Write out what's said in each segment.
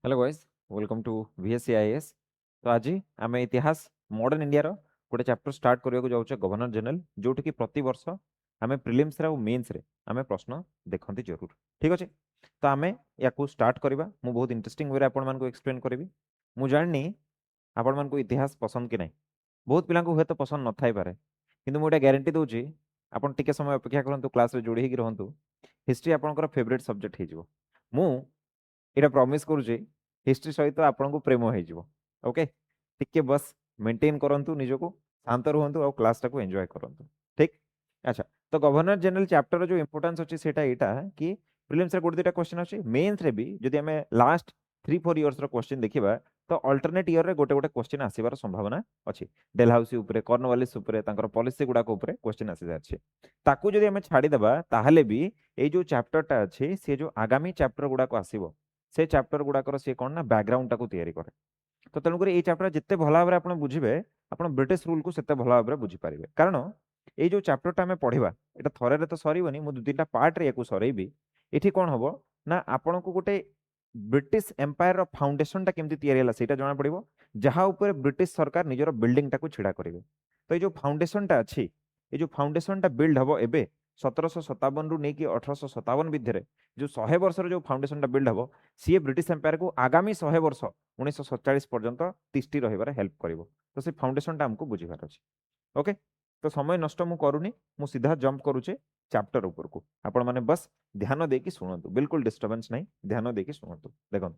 Hello guys, welcome to VSC IAS। तो आज आम इतिहास मॉडर्न इंडिया रो गोटे चैप्टर स्टार्ट करने जाऊँ गवर्नर जनरल, जोटि कि प्रति वर्ष आम प्रिलिम्स रे और मेंस रे आम प्रश्न देखते जरूर। ठीक अच्छे, तो आम या स्टार्ट करवा। मु बहुत इंटरेस्टिंग वे आपको एक्सप्लेन करी। मु जानी आपण मानक इतिहास पसंद कि नहीं। बहुत पिला हुए तो पसंद न थाई पारे, किंतु मुझे ग्यारंटी दूची आपन टिके समय अपेक्षा करंतु, क्लास रे जोड़ी होगी रहंतु। हिस्ट्री आपनकर फेवरेट सब्जेक्ट हो। मु एटा प्रॉमिस करूची हिस्ट्री सहित आपको प्रेम हो। ओके, टिके बस मेंटेन करंतु निजको, शांत रुहंतु और क्लास टाको एंजॉय करंतु। ठीक। अच्छा, तो गवर्नर जनरल चैप्टर जो इंपोर्टेंस अछि सेटा एटा कि प्रीलिम्स रे गोटे दुटा क्वेश्चन अछि, मेंस रे भी जदि हमें लास्ट 3-4 इयर्स रो क्वेश्चन देखिबा तो अल्टरनेट ईयर रे गोटे गोटे क्वेश्चन आसीबार संभावना अछि। डेलहाउसी ऊपर, कॉर्नवालिस ऊपर, तांकर पॉलिसी गुडा को ऊपर क्वेश्चन आसी जाछि। ताकू जदि हमें छाडी देबा ताहले भी ए जो चैप्टरटा अछि से जो आगामी चैप्टर गुडा को आसीबो से चैप्टर गुड़ाकर सी कौन ना बैकग्राउंड टाको तैयारी करे। तो तेणुकर ये चैप्टर जिते भल भाव आप बुझे आप ब्रिटिश रूल को सेते भल भाव बुझीपारे। कारण ये जो चैप्टरटा आम पढ़ा ये थरे तो सरबनी, मुझे 2-3टा पार्ट रे सरइबी। ये कौन हम ना आपण को गोटे ब्रिटिश एम्पायर फाउंडेशन टा केमती तैयारी होला सेटा जना पड़िबो, जहाँ ऊपर ब्रिटिश सरकार निजर बिल्डिंग टाको छिड़ा करेंगे। तो ये जो फाउंडेशन टा अच्छी, ये जो फाउंडेशन टा बिल्ड हम एबे 1757 रु नहीं 1857 भितर जो 100 वर्ष जो फाउंडेशन टा बिल्ड हम सी ब्रिटिश एम्पायर को आगामी 100 वर्ष 1947 पर्यंत तिष्टि रहिबार हेल्प करिवो। तो से फाउंडेशन टा हमको बुझिबार अछि। ओके, तो समय नष्ट मु करूनी, मु सीधा जंप करूचे चैप्टर ऊपर को। आपण माने बस ध्यान देकी सुनंतु, बिल्कुल डिस्टर्बेंस नहीं, ध्यान देकी सुनंतु। देखो,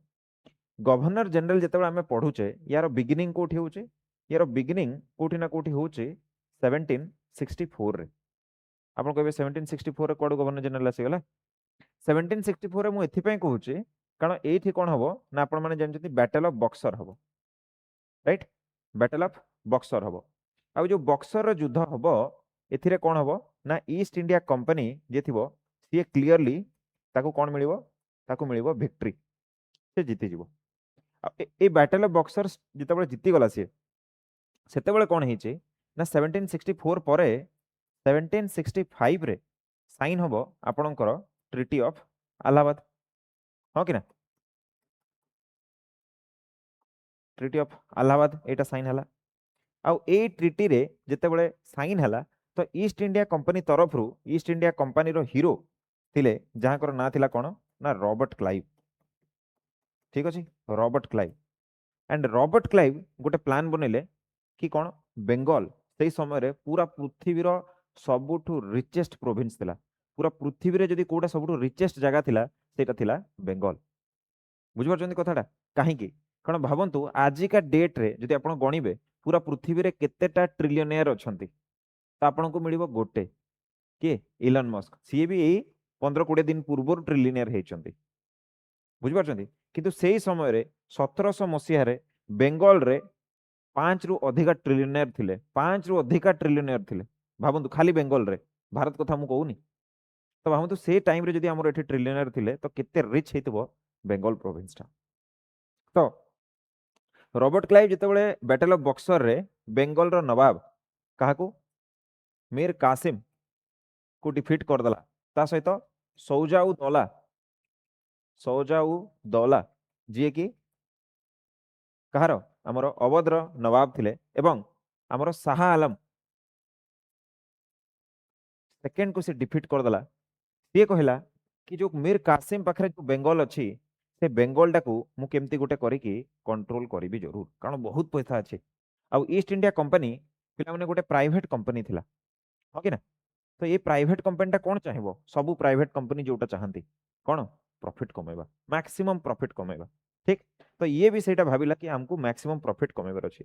गवर्नर जनरल जेतेबेले आमे पढुचे यार बिगिनिंग कोठी होचे, यार बिगिनिंग कोठी ना कोठी होचे 1764 रे। आपण कहबे 1764 रे कोड गवर्नर जनरल आसीगला। 1764 रे मु एथिपय कहूचे कारण एठी कोन हबो ना आपण माने जानछथि बैटल ऑफ बक्सर हबो। राइट, बैटल ऑफ बक्सर हबो। आ जो बक्सर रो युद्ध हबो एथिरे कोन हबो ना ईस्ट इंडिया कंपनी जे थिबो सी क्लियरली ताको कोन मिलिबो, ताको मिलिबो विक्ट्री, से जीति जिवो। ए बैटल ऑफ बक्सर जितेबाला जीति गला सी सेतेबाला कोन हिचे ना 1764 परे 1765 रे साइन हबो आपणकर ट्रिटी ऑफ अलाहाबाद। हाँ कि ना, treaty of Allahabad Etah sign हला। आउ ए ट्रिटी रे जेतेबेले साइन हला तो ईस्ट इंडिया कंपनी तरफ रु ईस्ट इंडिया कंपनी रो हीरो थिले जहां ना थिला कोन ना रॉबर्ट क्लाइव। ठीक अछि, Robert Clive. And Robert Clive गोटे प्लान बनेले कि कौन बेंगल से समय रे पूरा पृथ्वी रो सबुठु रिचेस्ट प्रोविंस थिला। पूरा पृथ्वी रे जदि कोटा सबुठु रिचेस्ट जगह थिला सेटा थिला बेंगल। बुझ पारछन्ती कथाटा काहे की? कारण भाबंतु आजिका डेट रे जदि आपण गणिबे पूरा पृथ्वी रे केतेटा ट्रिलियनियर अछंती तो आपन को मिलिबो गोटे के इलन मस्क। सी भी एई 15-20 दिन पूर्व ट्रिलियनियर हेचंती। बुझ पारछन्ती, किंतु सेही समय रे 1700 मसिया रे बेंगल रे 5 रु अधिका ट्रिलियनियर थिले, 5 रु अधिका ट्रिलियनियर थिले। भाबंतु खाली बेंगल रे, भारत कथा मु कहूनी। तो भाबंतु से टाइम रे जदि हमर एठी ट्रिलियनियर थिले तो केते रिच हेतिबो बेंगल प्रोविंस टा। तो रॉबर्ट क्लाइव जितेबाला बैटल ऑफ बक्सर रे बेंगल रो नवाब काहाकू मीर कासिम को डिफिट करदेला। ता सहित सौजाऊ दौला, सौजाऊ दौला जी कि कहार आमर अवधर नवाब थिले, एवं आमर शाह आलम सेकेंड को से डिफिट करदेला। सी कहला कि जो मीर कासिम पाखरे जो बेंगल अच्छी से बेंगल टाकू मु केमती गोटे करिकी कंट्रोल करी जरूर, कारण बहुत पैसा अच्छे। आउ ईस्ट इंडिया कंपनी पिला माने गोटे प्राइवेट कंपनी थिला। हाँ कि ना, तो ये प्राइवेट कंपनी टा कौन चाहिए? सब प्राइवेट कंपनी जोटा चाहती कौन प्रॉफिट कमेबा, मैक्सिमम प्रॉफिट कमेबा। ठीक, तो ये भी सेटा भाविला कि हमको मैक्सिमम प्रॉफिट कमेबार अछि।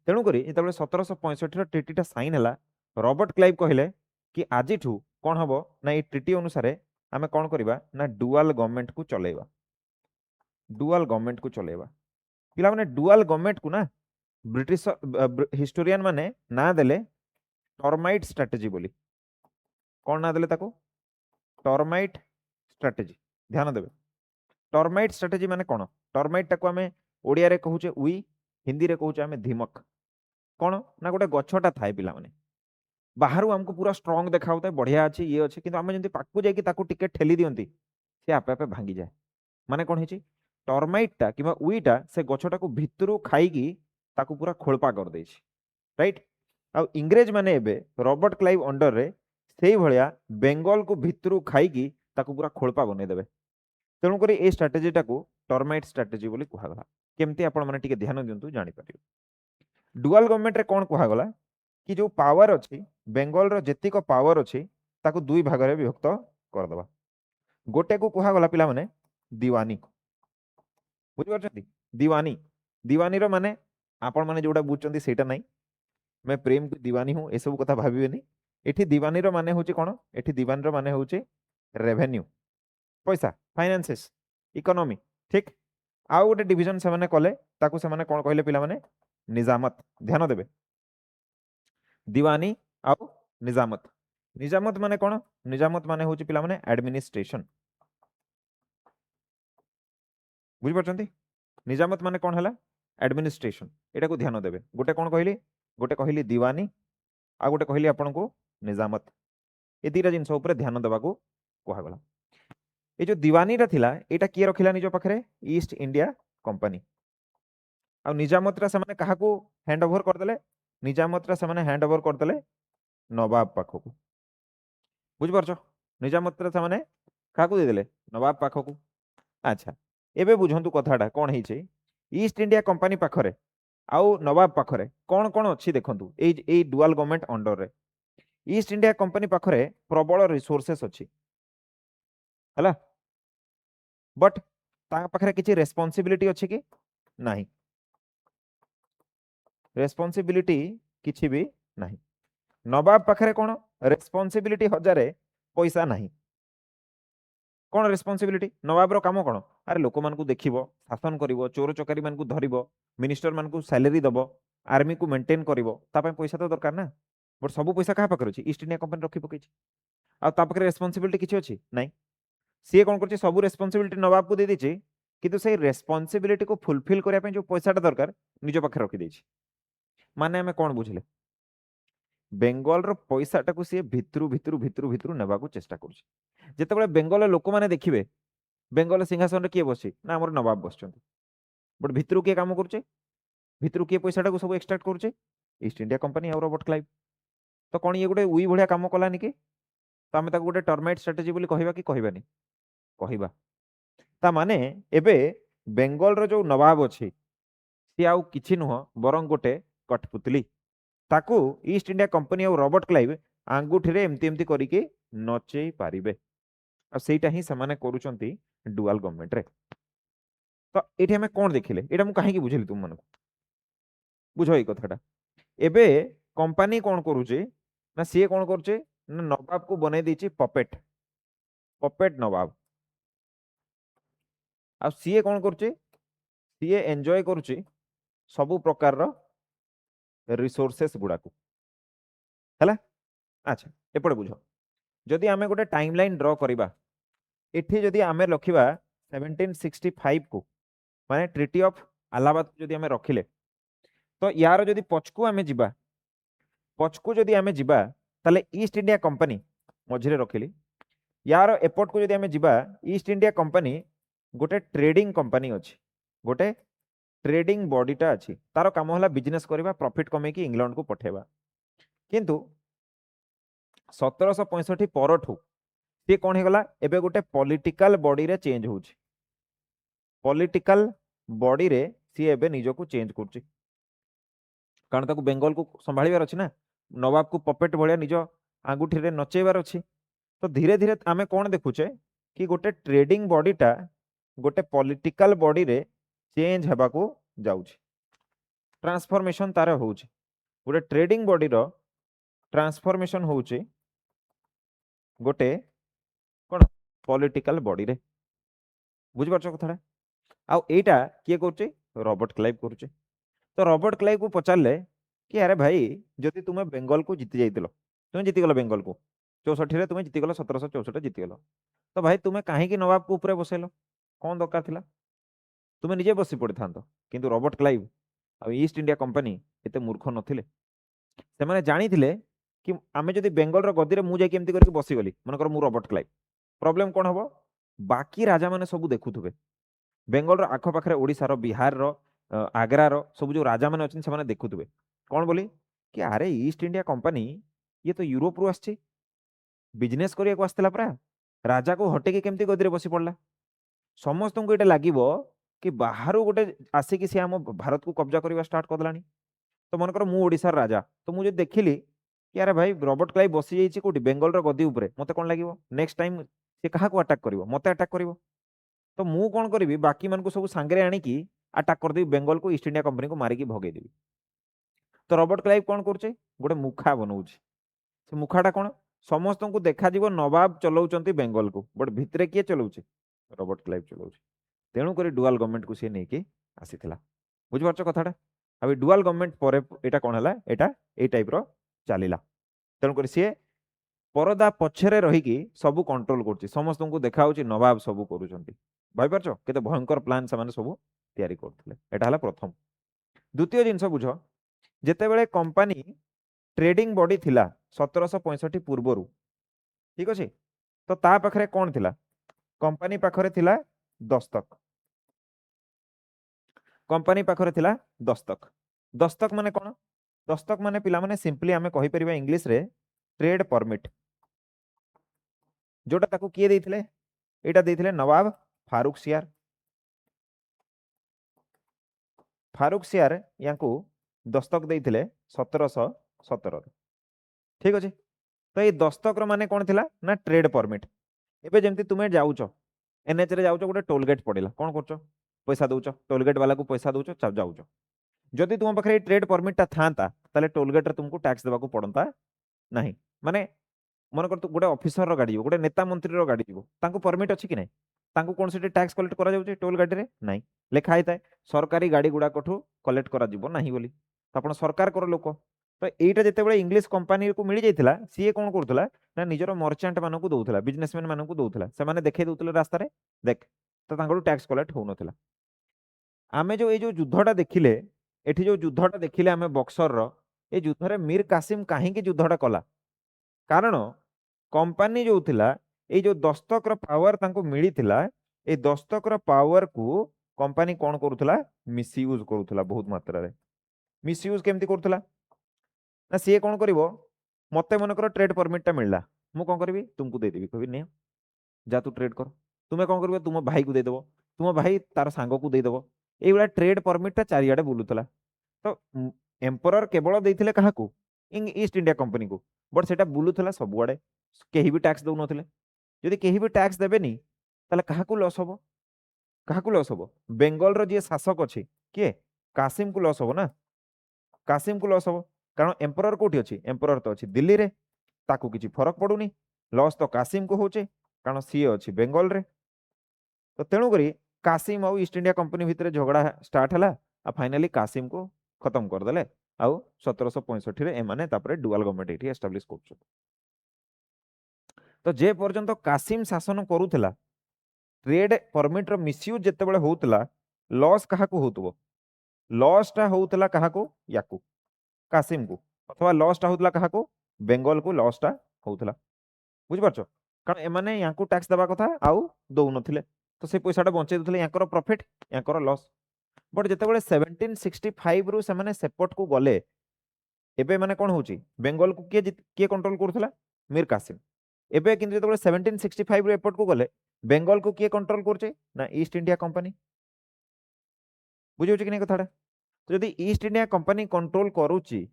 तेणु करी जेतेबेले 1765 रो ट्रिटीटा साइन हला, रॉबर्ट क्लाइव कहले कि आजिठू कौन हबो ना ये ट्रिटी अनुसार आमे कौन करिबा ना डुअल गवर्नमेंट को चलेबा। डुअल गवर्नमेंट को चलेबा पिला माने डुअल गवर्नमेंट को ना ब्रिटिश हिस्टोरियन माने ना देले टर्माइट स्ट्रेटजी बोली। कौन ना देले ताको? Termite strategy. ध्यान देबे, टर्माइट स्ट्रेटजी माने कौन? टर्माइट टाको आमे ओडिया रे कहूचे उई, हिंदी रे कहूचे आमे धीमक। कौन ना गोटे गछटा थाए पिला माने बाहर हमको पूरा स्ट्रांग देखा होता है, बढ़िया अच्छे ये अच्छे, किंतु आमे जंती पाकु जाई कि ताको टिके ठेली दियंती से आपे आपे भांगी जाए। माने कौन हेची टर्माइटा कि उईटा से गछटा को भितरु खाई ताकू पूरा खोलपा कर देछि राइट। आ इंग्रेज माने एबे रॉबर्ट क्लाइव अंडर रे सेही भलिया बेंगल को भितरु खाई ताकू पूरा खोलपा बने देबे। तेणु करी ए स्ट्रेटजीटा को टर्माइट स्ट्रेटजी बोली कुहा गला। केमती आपण माने टिके ध्यान दियंतु जानि पारिबे। डुअल गवर्नमेंट रे कोन कुहा गला कि जो पावर अछि बेंगल रो जेतिक पावर अछि ताकू दुई भाग रे विभक्त कर दबा। गोटे को कुहा गला पिला माने दीवानी बुझि पारछथि दीवानी दीवानी रो माने आपण माने जोटा बुझचंती सेटा नाही मैं प्रेम की दीवानी हूँ ए सब कथा भाबिबेनी। एठी दीवानी रो माने होची कोन एठी दीवानी रो माने होची रेवेन्यू पैसा फाइनेंसेस इकोनॉमी ठीक। आउ गोटे डिवीजन से माने कले ताकू से माने कोन कहले पिला माने निजामत ध्यान देबे दीवानी आउ निजामत। निजामत माने कोन निजामत माने होची पिला माने एडमिनिस्ट्रेशन बुझि पारछंती निजामत माने कोन हला एडमिनिस्ट्रेशन एटा को ध्यान देबे। गोटे कहली दीवानी आ गोटे कहली आपन को निजामत ए दीटा जिंस ऊपर ध्यान देबा को कहा गला। ए जो दीवानी रा थिला एटा किए रखिला निजो पाखरे ईस्ट इंडिया कंपनी आ निजामत रा से माने काहा को हैंड ओवर कर देले निजामत रा से माने हैंड ओवर कर देले नवाब पाखो को बुझ परछो निजामत रा से माने काहा को दे देले नवाब पाखो को। अच्छा एबे बुझंतु कथाटा कोन हेई छै ईस्ट इंडिया कंपनी पाखरे आउ नवाब पाखरे कोन कोन अछि देखंतु ए डुअल गवर्नमेंट अंडर रे ईस्ट इंडिया कंपनी पाखरे प्रबल रिसोर्सेस अछि हला बट ता पाखरे किछि रेस्पोंसिबिलिटी अछि कि नाही रेस्पोंसिबिलिटी किछि भी नाही। नवाब पाखरे कोन रेस्पोंसिबिलिटी हजारे पैसा नाही कोन रेस्पोंसिबिलिटी नवाब रो काम कोन अरे लोक मान को देखिबो शासन करिवो चोर चकारी मान को धरिबो मिनिस्टर मान को सैलरी दबो आर्मी को मेंटेन करिवो ता पय पैसा तो दरकार ना बट सब पैसा कहा पाखरे अछि ईस्ट इंडिया कंपनी रखि पकै छी आ ता पाखरे रेस्पोंसिबिलिटी किछि अछि नाही सी कोन करछि सब रेस्पोंसिबिलिटी नवाब को दे दैछि किंतु से रेस्पोंसिबिलिटी को फुलफिल करिया पय जो पैसाटा दरकार निजो पाखरे रखि दैछि माने हमें कोन बुझले बेंगल रो पैसाटा को सी भितरु भितरु भितरु भितरु नेबा को चेष्टा करछि। जेतेबेले बेंगल लोक माने देखिबे बेंगल सिंहासन रे किए बसि ना हमर नवाब बसचंती बट भितरु के काम करछे भितरु के पैसाटा को सब एक्सट्रैक्ट करछे ईस्ट इंडिया कंपनी और रॉबर्ट क्लाइव तो कोन ये गोटे उई भलिया काम कलानी कि तो आमे ताको गोटे टर्माइट स्ट्रेटजी बोली कहबा कि कहबानी कहबा ता माने एबे बेंगल रो जो नवाब अछि सी आउ किछि नुह बरंग गोटे कठपुतली ताकू ईस्ट इंडिया कंपनी और रॉबर्ट क्लाइव आंगुठी रे एमती एमती करिके नचेई पारिबे आ सेटा ही समाने करूचंती डुअल गवर्नमेंट रे। तो एठी हमें कोन देखिले एटा मु काहे कि बुझिली तुम मन बुझो ए कथाटा एबे कंपनी कोन करूचे ना सी कोन करचे ना नवाब को बनै दैछि पपेट पपेट नवाब आ सी कोन करचे सी एन्जॉय करूचे सब प्रकार रो रिसोर्सेस गुडा को हला। अच्छा एपड़े बुझ जदि आमे गोटे टाइमलाइन ड्रॉ करिबा एठी जदि आमे लखिबा 1765 को माने ट्रिटी ऑफ अलाहाबाद जदि आमे रखिले तो यार जदि पचकू आमे जिबा पचकू जदि आमे जिबा ताले ईस्ट इंडिया कंपनी मझिरे रखिली यार एपोर्ट को जदि आमे जिबा ईस्ट इंडिया कंपनी गोटे ट्रेडिंग कंपनी अछि गोटे ट्रेडिंग बॉडीटा अछि तार काम होला बिजनेस करबा प्रॉफिट कमे कि इंग्लैंड को पठेबा किंतु 1765 परठू से कोन हेगला एबे गोटे पॉलिटिकल बॉडी रे चेंज होउछि पॉलिटिकल बॉडी रे सी एबे निजो को चेंज करछि कारण ताको बेंगल को संभाळिबार अछि ना नवाब को पपेट भलिया निजो आंगुठी रे नचेबार अछि तो धीरे धीरे आमे कोन देखुचे कि गोटे ट्रेडिंग बॉडीटा गोटे पॉलिटिकल बॉडी रे चेंज हेबा को जाउछि ट्रांसफॉर्मेशन तार होउछि गोटे ट्रेडिंग बॉडी रो ट्रांसफॉर्मेशन होउछि गोटे कोन पॉलिटिकल बॉडी रे बुझ परछ कथाडा आ एटा किए करछि रॉबर्ट क्लाइव करछि तो रॉबर्ट क्लाइव को पचारले कि अरे भाई जदि तुमे बेंगल को जीति जाइतिलो तुमे जीति गलो बेंगल को 64 रे तुमे जीति गलो 1764 जीति गलो तो भाई तुमे काहे कि नवाब को ऊपर बसेलो कोन दरकार थिला तुमे निजे बसी पड़ि थांतो किंतु रॉबर्ट क्लाइव आ ईस्ट इंडिया कंपनी एते मूर्ख नथिले से माने जानिथिले कि आमे जदि बेंगल रो गदी रे मु जाय केमती करके बसी गली मन कर मु रॉबर्ट क्लाइव प्रॉब्लम कोन हबो बाकी राजा माने सब देखुथुबे बेंगल आख पाखे ओडिशार बिहार आग्रार सब जो राजा मैंने अच्छे से देखुवे कौन बोली कि अरे ईस्ट इंडिया कंपनी ये तो यूरोप रु आसची बिजनेस करने आसला परा राजा को हटेकी केमती गदी बसी पड़ा समस्त को ये लगे कि बाहर गोटे आसिक सी आम भारत को कब्जा करने स्टार्ट करदेला तो मनकर मु ओडिशार राजा तो मुझे देखिली कि अरे भाई रॉबर्ट क्लाइव बसी जाइए कौटी बेंगल गदी उपरे मते कौन लगे नेक्स्ट टाइम से क्या अटाक कर मते अटाक कर तो मु कौन करी बाकी मान सब सांगे आणिकी अटाक करदेवी बेंगल को ईस्ट इंडिया कंपनी को मारिकी भगेदेवी तो रॉबर्ट क्लाइव कौन कर गोटे मुखा बनाऊँ से मुखाटा कौन समस्त को देखा नवाब चलाउं बेंगल को बट भितर किए चलाऊे रॉबर्ट क्लाइव चलाऊे तेणुक डुआल गवर्नमेंट को सी नहीं आसी बुझिपार कथाटा अब डुआल गवर्नमेंट पर यहाँ कौन है ये टाइप चलला तेणुक सी परदा पछरे रहीकि सब कंट्रोल कर समस्त को देखा नवाब सब कर केते भयंकर प्लान से सब तैयारी करते प्रथम द्वितीय जिनस बुझ जिते कंपनी ट्रेडिंग बॉडी थिला 1765 पूर्वर ठीक अच्छे तो ता पाखरे कौन थिला कंपनी पाखरे थिला दस्तक कंपनी पाखरे थिला दस्तक दस्तक माने कौन दस्तक माने पिला माने सिंपली आमे कहि परिबा इंग्लिश रे ट्रेड परमिट जोटा ताकू किए देथिले एटा देथिले नवाब फारूक सियार यांकू दस्तक देथिले 1717 ठीक अच्छे तो ये दस्तक माने कौन थिला ना ट्रेड परमिट एबे जेमती तुमे जाउचो एनएच रे जाउचो गोटे टोलगेट पड़ेगा कौन करचो पैसा दउचो टोलगेट वाला को पैसा दउचो जाउचो जदि तुम पाखे ट्रेड परमिटा था ताले टोलगेट रे तुमको टैक्स देवा को पड़ता नहीं माने मन कर गोटे ऑफिसर गाड़ी गोटे नेता मंत्री गाड़ी जीवो परमिट अच्छी कि नहीं तांको कौन से टैक्स कलेक्ट करा जाउचे टोल गाड़ी रे नहीं लिखाई थाए सरकारी गाड़ी गुड़ाकठू कलेक्ट करा जीवो नहीं बोली तो आपण सरकार कर लोक तो यहीटा जिते इंग्लिश कंपनी को मिल जाता सी कौन करूला ना निजर मर्चेंट मान को दौला बिजनेसमैन मान को दौला से देखे दौले रास्तार देख तो टैक्स कलेक्ट हो नाला आम जो ये युद्धटा देखिले एठी जो युद्धटा देखिले आम बक्सर ये युद्ध में मीर कासिम कहीं युद्धटा कला कारण कंपनी जो थिला ये जो दस्तक पावर तांको मिली थिला ये दस्तक पावर को कंपनी कौन करूला मिसयूज करूला बहुत मात्रा रे मिसयूज केमती करूला ना सी कौन कर मत मनकर ट्रेड परमिटा मिलला मु कौन करी तुमको देदेवी कभी नहीं जा तू ट्रेड कर तुम्हें कौन कर तुम भाई को देदेव तुम भाई तार सांग को देदेव ये ट्रेड परमिटा चारिआडे बुलूला तो एम्परर केवल देते क्या ईस्ट इंडिया कंपनी को बट से बुलूला सबुआड़े कहीं भी टैक्स दौन जदि कहीं भी टैक्स देवेनी ताले क्या लॉस हम क्या लॉस हम बेंगल जी शासक अच्छे किए कासिम को लॉस हम ना कासिम को लॉस हम कारण एम्परर कौटी अच्छी एम्परर तो अच्छी दिल्ली रे ताकू किसी फरक पड़ूनी लॉस तो कासिम को होचे कारण सी अच्छी बेंगल रे तो तेणुक कासिम आउ ईस्ट इंडिया कंपनी भितर झगड़ा स्टार्ट है फाइनाली कासिम को खत्म करदे आउ 1765 एमाने डुआल गवर्नमेंट ये एस्टाब्लिश कर तो जे पर्यंत कासिम शासन करूला ट्रेड परमिट रो मिसयूज जेतेबेले होउतला लॉस काहाकू होतबो लॉसटा होउतला काहाकू याकू कासिम को अथवा लॉसटा होउतला काहाकू बेंगल को लॉसटा होउतला बुझ पारछो कारण एमाने याकू टैक्स देबा कथा आउ दउ नथिले तो से पैसाटा बंचे दउतले याकर प्रॉफिट याकर लॉस बट जेतेबेले 1765 रु से माने सेपट को गले एबे माने कोन होउची बेंगल को के कंट्रोल करथला मीर कासिम एबे किंतु जेतेबेले 1765 रु एपट को गले बेंगल को के कंट्रोल करछे ना ईस्ट इंडिया कंपनी बुझियो कि नहीं कथाटा तो यदि ईस्ट इंडिया कंपनी कंट्रोल करूची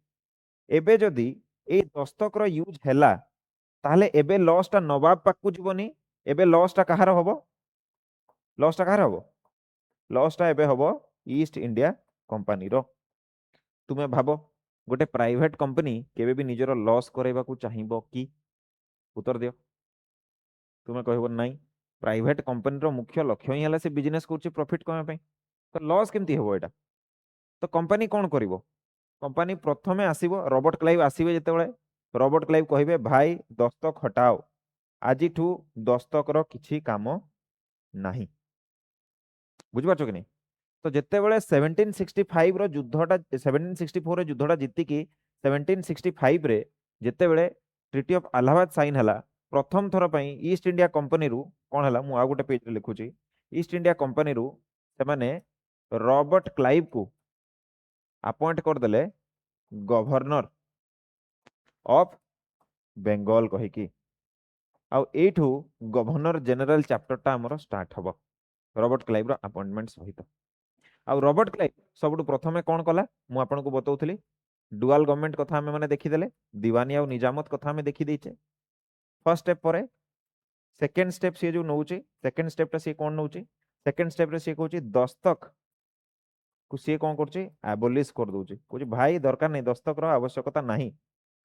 एबे जदि ए दस्तक रो यूज हैला ताहले एबे लॉसटा नवाब पाकू जीवनी एबे लॉसटा कहार हबो लॉसटा कहार हबो लॉसटा एबे हबो ईस्ट इंडिया कंपनी रो तुमे भाबो गोटे प्राइवेट कंपनी केबे भी निजरो लॉस करेबा को चाहिबो कि उत्तर दियो तुमे कहबो नहीं प्राइवेट कंपनी रो मुख्य लक्ष्य ही हला से बिजनेस करछि प्रॉफिट कमे पे तो लॉस केमती हेबो एटा तो कंपनी कौन करिवो कंपनी प्रथमे आसीबो रॉबर्ट क्लाइव आसीबे जेतेबेले रॉबर्ट क्लाइव कहिबे भाई दस्तक हटाओ आजि ठू दस्तक रो किछि काम नाही बुझ पाछो कि नहीं तो जेतेबेले 1765 रो युद्धटा 1764 रो युद्धटा जीति की 1765 रे जेतेबेले ट्रिटी ऑफ इलाहाबाद साइन हला प्रथम थर पई ईस्ट इंडिया कंपनी रु कोन हला मु आ गोटे पेज रे लिखुची ईस्ट इंडिया कंपनी रु से माने रॉबर्ट क्लाइव को अपॉइंट करदेले गवर्नर ऑफ बेंगल कहिकी आउ एठू गवर्नर जनरल चैप्टरटा हमर स्टार्ट हबो रॉबर्ट क्लाइव रो अपॉइंटमेंट सहित। आउ रॉबर्ट क्लाइव सबुठु प्रथमे कोन कला मु आपनको बतौथली डुअल गवर्नमेंट कथा हमें माने देखिदेले दीवानी आउ निजामत कथा हमें देखि दैछे। फर्स्ट स्टेप परे सेकंड स्टेप से जो नउची सेकंड स्टेप टा से कोन नउची सेकंड स्टेप रे से कहउची दस्तक को सी कोन करची एबोलिश कर दोची कहउची भाई दरकार नै दस्तक रो आवश्यकता नाही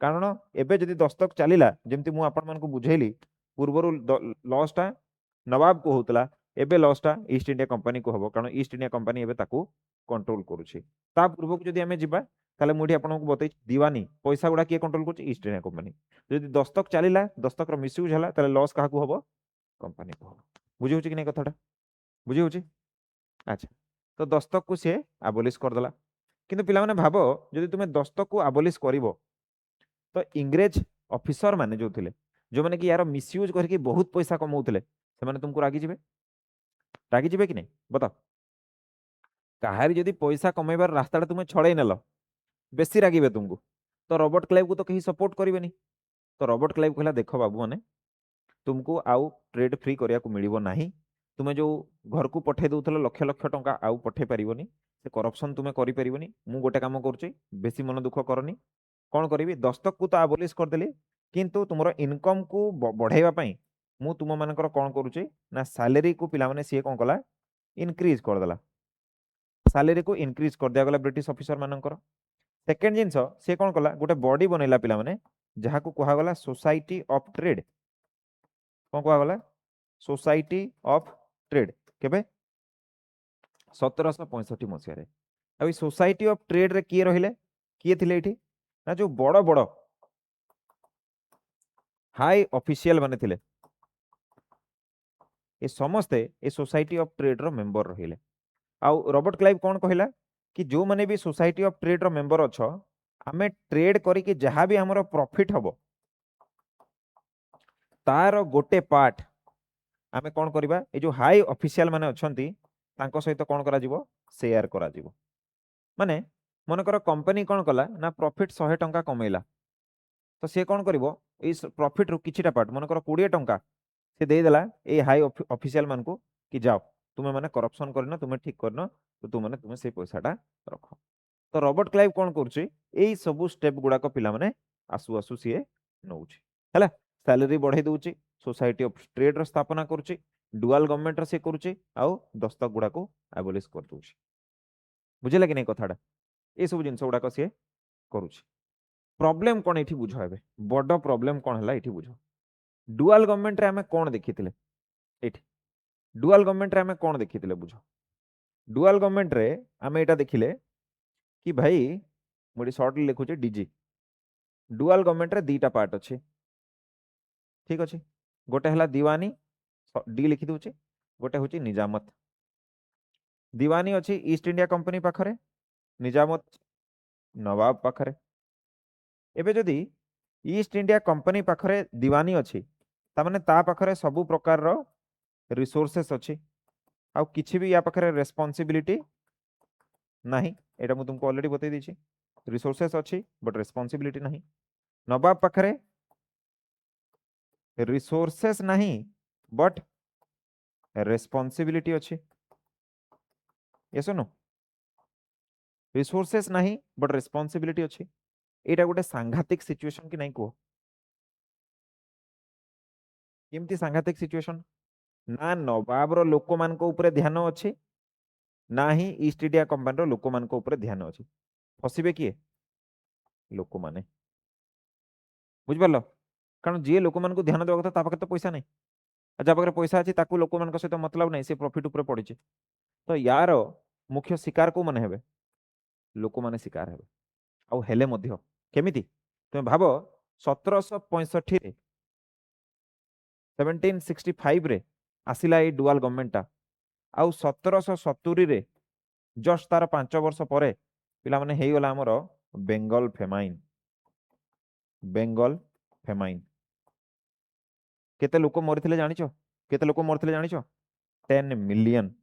कारण एबे जदि दस्तक चलिला जेमति मु आपन मन को बुझेली पूर्वरु लॉस टा नवाब को होतला एबे लॉस टा ईस्ट इंडिया कंपनी को हबो कारण ईस्ट इंडिया कंपनी एबे ताकू कंट्रोल करूची। ता पूर्व को जदि हमें जिबा ताले मुठी आपन को बतै दीवानी पैसा गुडा के कंट्रोल करची ईस्ट इंडिया कंपनी जदि दस्तक चलिला दस्तक रो मिसयूज हला ताले लॉस काहा को हबो कंपनी को हबो। बुझी होची कि नै कथाटा बुझी होची। अच्छा तो दस्तक को से एबोलिश कर दला किंतु पिला माने भाबो जदि तुमे दस्तक को एबोलिश करिवो तो इंग्रेज ऑफिसर माने जो थिले जो माने कि यार मिसयूज करके बहुत पैसा कमाउथिले से माने तुमको रागी जिबे कि नै बताओ काहारी जदि पैसा कमाइबार रास्ताटा तुमे छड़ाई नेलो बेसी रागिबे तुमको तो रॉबर्ट क्लाइव को तो कहीं सपोर्ट करिवेनी। तो रॉबर्ट क्लाइव कहला देखो बाबू माने तुमको आउ ट्रेड फ्री करिया को मिलिबो नाही तुमे जो घर को पठे दउथलो लक्ष लक्ष टंका आउ पठे परिबोनी से करप्शन तुमे करि परिबोनी मु गोटे काम करछि बेसी मन दुख करनी कौन करी दस्तक को तो आबोलिश करदेली किंतु तुमर इनकम को बढ़ाइबा पई मु तुम मानकर कौन करूची ना सैलरी को पिला माने सी कोन कला इनक्रीज कर देला सैलरी को इनक्रीज कर दिया गला ब्रिटिश ऑफिसर मानकर। सेकंड जिंस से कोन कला गोटे बॉडी बनैला पिला माने जहा को कहा गला सोसाइटी ऑफ ट्रेड कोन कहा गला सोसाइटी ऑफ ट्रेड केबे 1765 मसिया रे अभी सोसाइटी ऑफ ट्रेड रे किए रहिले किए थिले एठी ना जो बड़ बड़ हाई ऑफिशियल माने थिले ए समस्ते ए सोसाइटी ऑफ ट्रेड रो मेंबर रहिले। आउ रॉबर्ट क्लाइव कौन कहला कि जो माने भी सोसाइटी ऑफ ट्रेड रो मेंबर अछ आमे ट्रेड करी कि जहां भी हमरो प्रॉफिट हबो तार गोटे पार्ट आमे कौन करिबा ए जो हाई ऑफिशियल माने अछंती तांको सहित कौन करा जिवो शेयर करा जिवो माने मन कर कंपनी कौन कला ना प्रॉफिट 100 टंका कमैला तो से कौन करिवो ए प्रॉफिट रु किछिटा पार्ट मन कर 20 टंका से दे देला ए हाई ऑफिशियल मान को कि जाओ तुमे माने करप्शन करना तुमे ठीक करना तो तुमे से पैसाटा रख। तो रॉबर्ट क्लाइव कौन करछि एई सबु स्टेप गुडा को पिला माने आसु आसु सिए नउछि हैला सैलरी बढ़ाई दउछि सोसाइटी ऑफ ट्रेड रो स्थापना करछि डुअल गवर्नमेंट रो से करछि आउ दस्तक गुडा को एबोलिश कर दउछि बुझिला कि नै कथाडा ए सब जिंस गुडा को से करूछि। प्रॉब्लम कोन एठी बुझो हेबे बड़ प्रॉब्लम कोन हला एठी बुझो डुअल गवर्नमेंट रे हमें कोन देखिथिले एठी डुअल गवर्नमेंट रे हमें कोन देखिथिले बुझो डुअल गवर्नमेंट रे हमें एटा देखिले कि भाई मोडी शॉर्टली लिखुचे डीजी डुअल गवर्नमेंट रे दीटा पार्ट अछि ठीक अछि गोटे हला दीवानी डी लिखि दोचे गोटे होची निजामत दीवानी अछि ईस्ट इंडिया कंपनी पाखरे निजामत नवाब पाखरे एबे जदी ईस्ट इंडिया कंपनी पाखरे दीवानी अछि ता माने ता पाखरे सबु प्रकार रो रिसोर्सेस अछि आ किछि भी या पाखरे रेस्पोंसिबिलिटी नाही एटा मु तुमको ऑलरेडी बतै दैछि रिसोर्सेस अछि बट रेस्पोंसिबिलिटी नाही नवाब पाखरे रिसोर्सेस नाही बट रेस्पोंसिबिलिटी अछि यस नो रिसोर्सेस नाही बट रेस्पोंसिबिलिटी अछि एटा गोटे सांघातिक सिचुएशन कि नाही को केमती सांघातिक सिचुएशन ना नवाब रो लोक मान को ऊपर ध्यान अछि ना ही ईस्ट इंडिया कंपनी रो लोक मान को ऊपर ध्यान अछि फसिबे किए लोक माने बुझ परलो कारण जे लोक मान को ध्यान देबा कथा ता पाखे तो पैसा नहीं जा पाखे पैसा अछि ताकू लोक मान को सहित मतलब नहीं से प्रॉफिट ऊपर पड़िछि तो यार मुख्य शिकार को माने हेबे लोक माने शिकार हेबे आउ हेले मध्य केमिति तुम भाबो 1765 रे 1765 रे आसिला ए डुअल गवर्नमेंट ता आउ 1770 रे जस्ट तार 5 वर्ष परे पिला माने हेई गला हमरो बेंगल फेमाइन केते लोक मरथिले जानिछो केते लोक मरथिले जानिछो 10 मिलियन